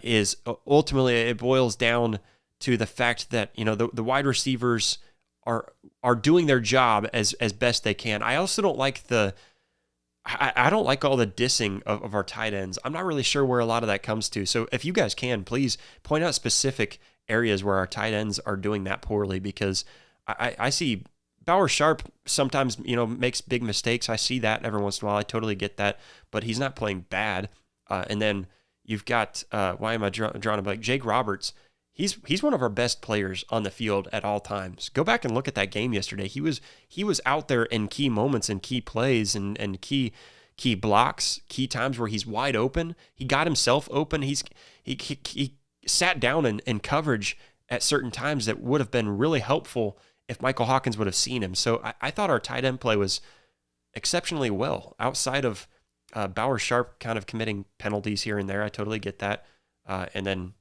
is ultimately it boils down to the fact that the wide receivers are doing their job as best they can. I also don't like I don't like all the dissing of our tight ends. I'm not really sure where a lot of that comes to. So if you guys can, please point out specific areas where our tight ends are doing that poorly, because I see Bauer Sharp sometimes, makes big mistakes. I see that every once in a while. I totally get that, but he's not playing bad. And then you've got, why am I drawing a blank? Jake Roberts. He's one of our best players on the field at all times. Go back and look at that game yesterday. He was out there in key moments and key plays and key blocks, key times where he's wide open. He got himself open. He sat down in coverage at certain times that would have been really helpful if Michael Hawkins would have seen him. So I thought our tight end play was exceptionally well, outside of Bauer Sharp kind of committing penalties here and there. I totally get that. And then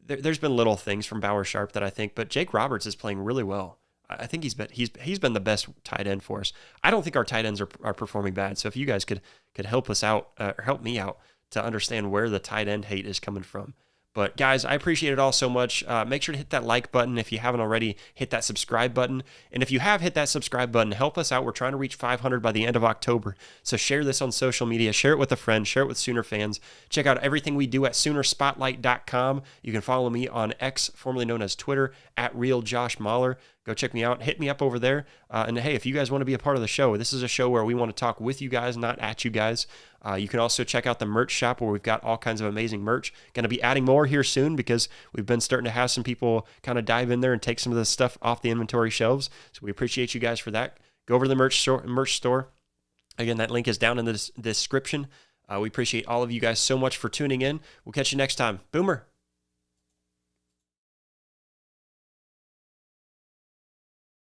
there's been little things from Bauer Sharp that I think, but Jake Roberts is playing really well. I think he's been the best tight end for us. I don't think our tight ends are performing bad. So if you guys could help us out, or help me out to understand where the tight end hate is coming from. But guys, I appreciate it all so much. Make sure to hit that like button. If you haven't already, hit that subscribe button. And if you have hit that subscribe button, help us out. We're trying to reach 500 by the end of October. So share this on social media. Share it with a friend. Share it with Sooner fans. Check out everything we do at SoonerSpotlight.com. You can follow me on X, formerly known as Twitter, at RealJoshMahler. Go check me out. Hit me up over there. And hey, if you guys want to be a part of the show, this is a show where we want to talk with you guys, not at you guys. You can also check out the merch shop where we've got all kinds of amazing merch. Going to be adding more here soon because we've been starting to have some people kind of dive in there and take some of the stuff off the inventory shelves. So we appreciate you guys for that. Go over to the merch store. Again, that link is down in the description. We appreciate all of you guys so much for tuning in. We'll catch you next time. Boomer.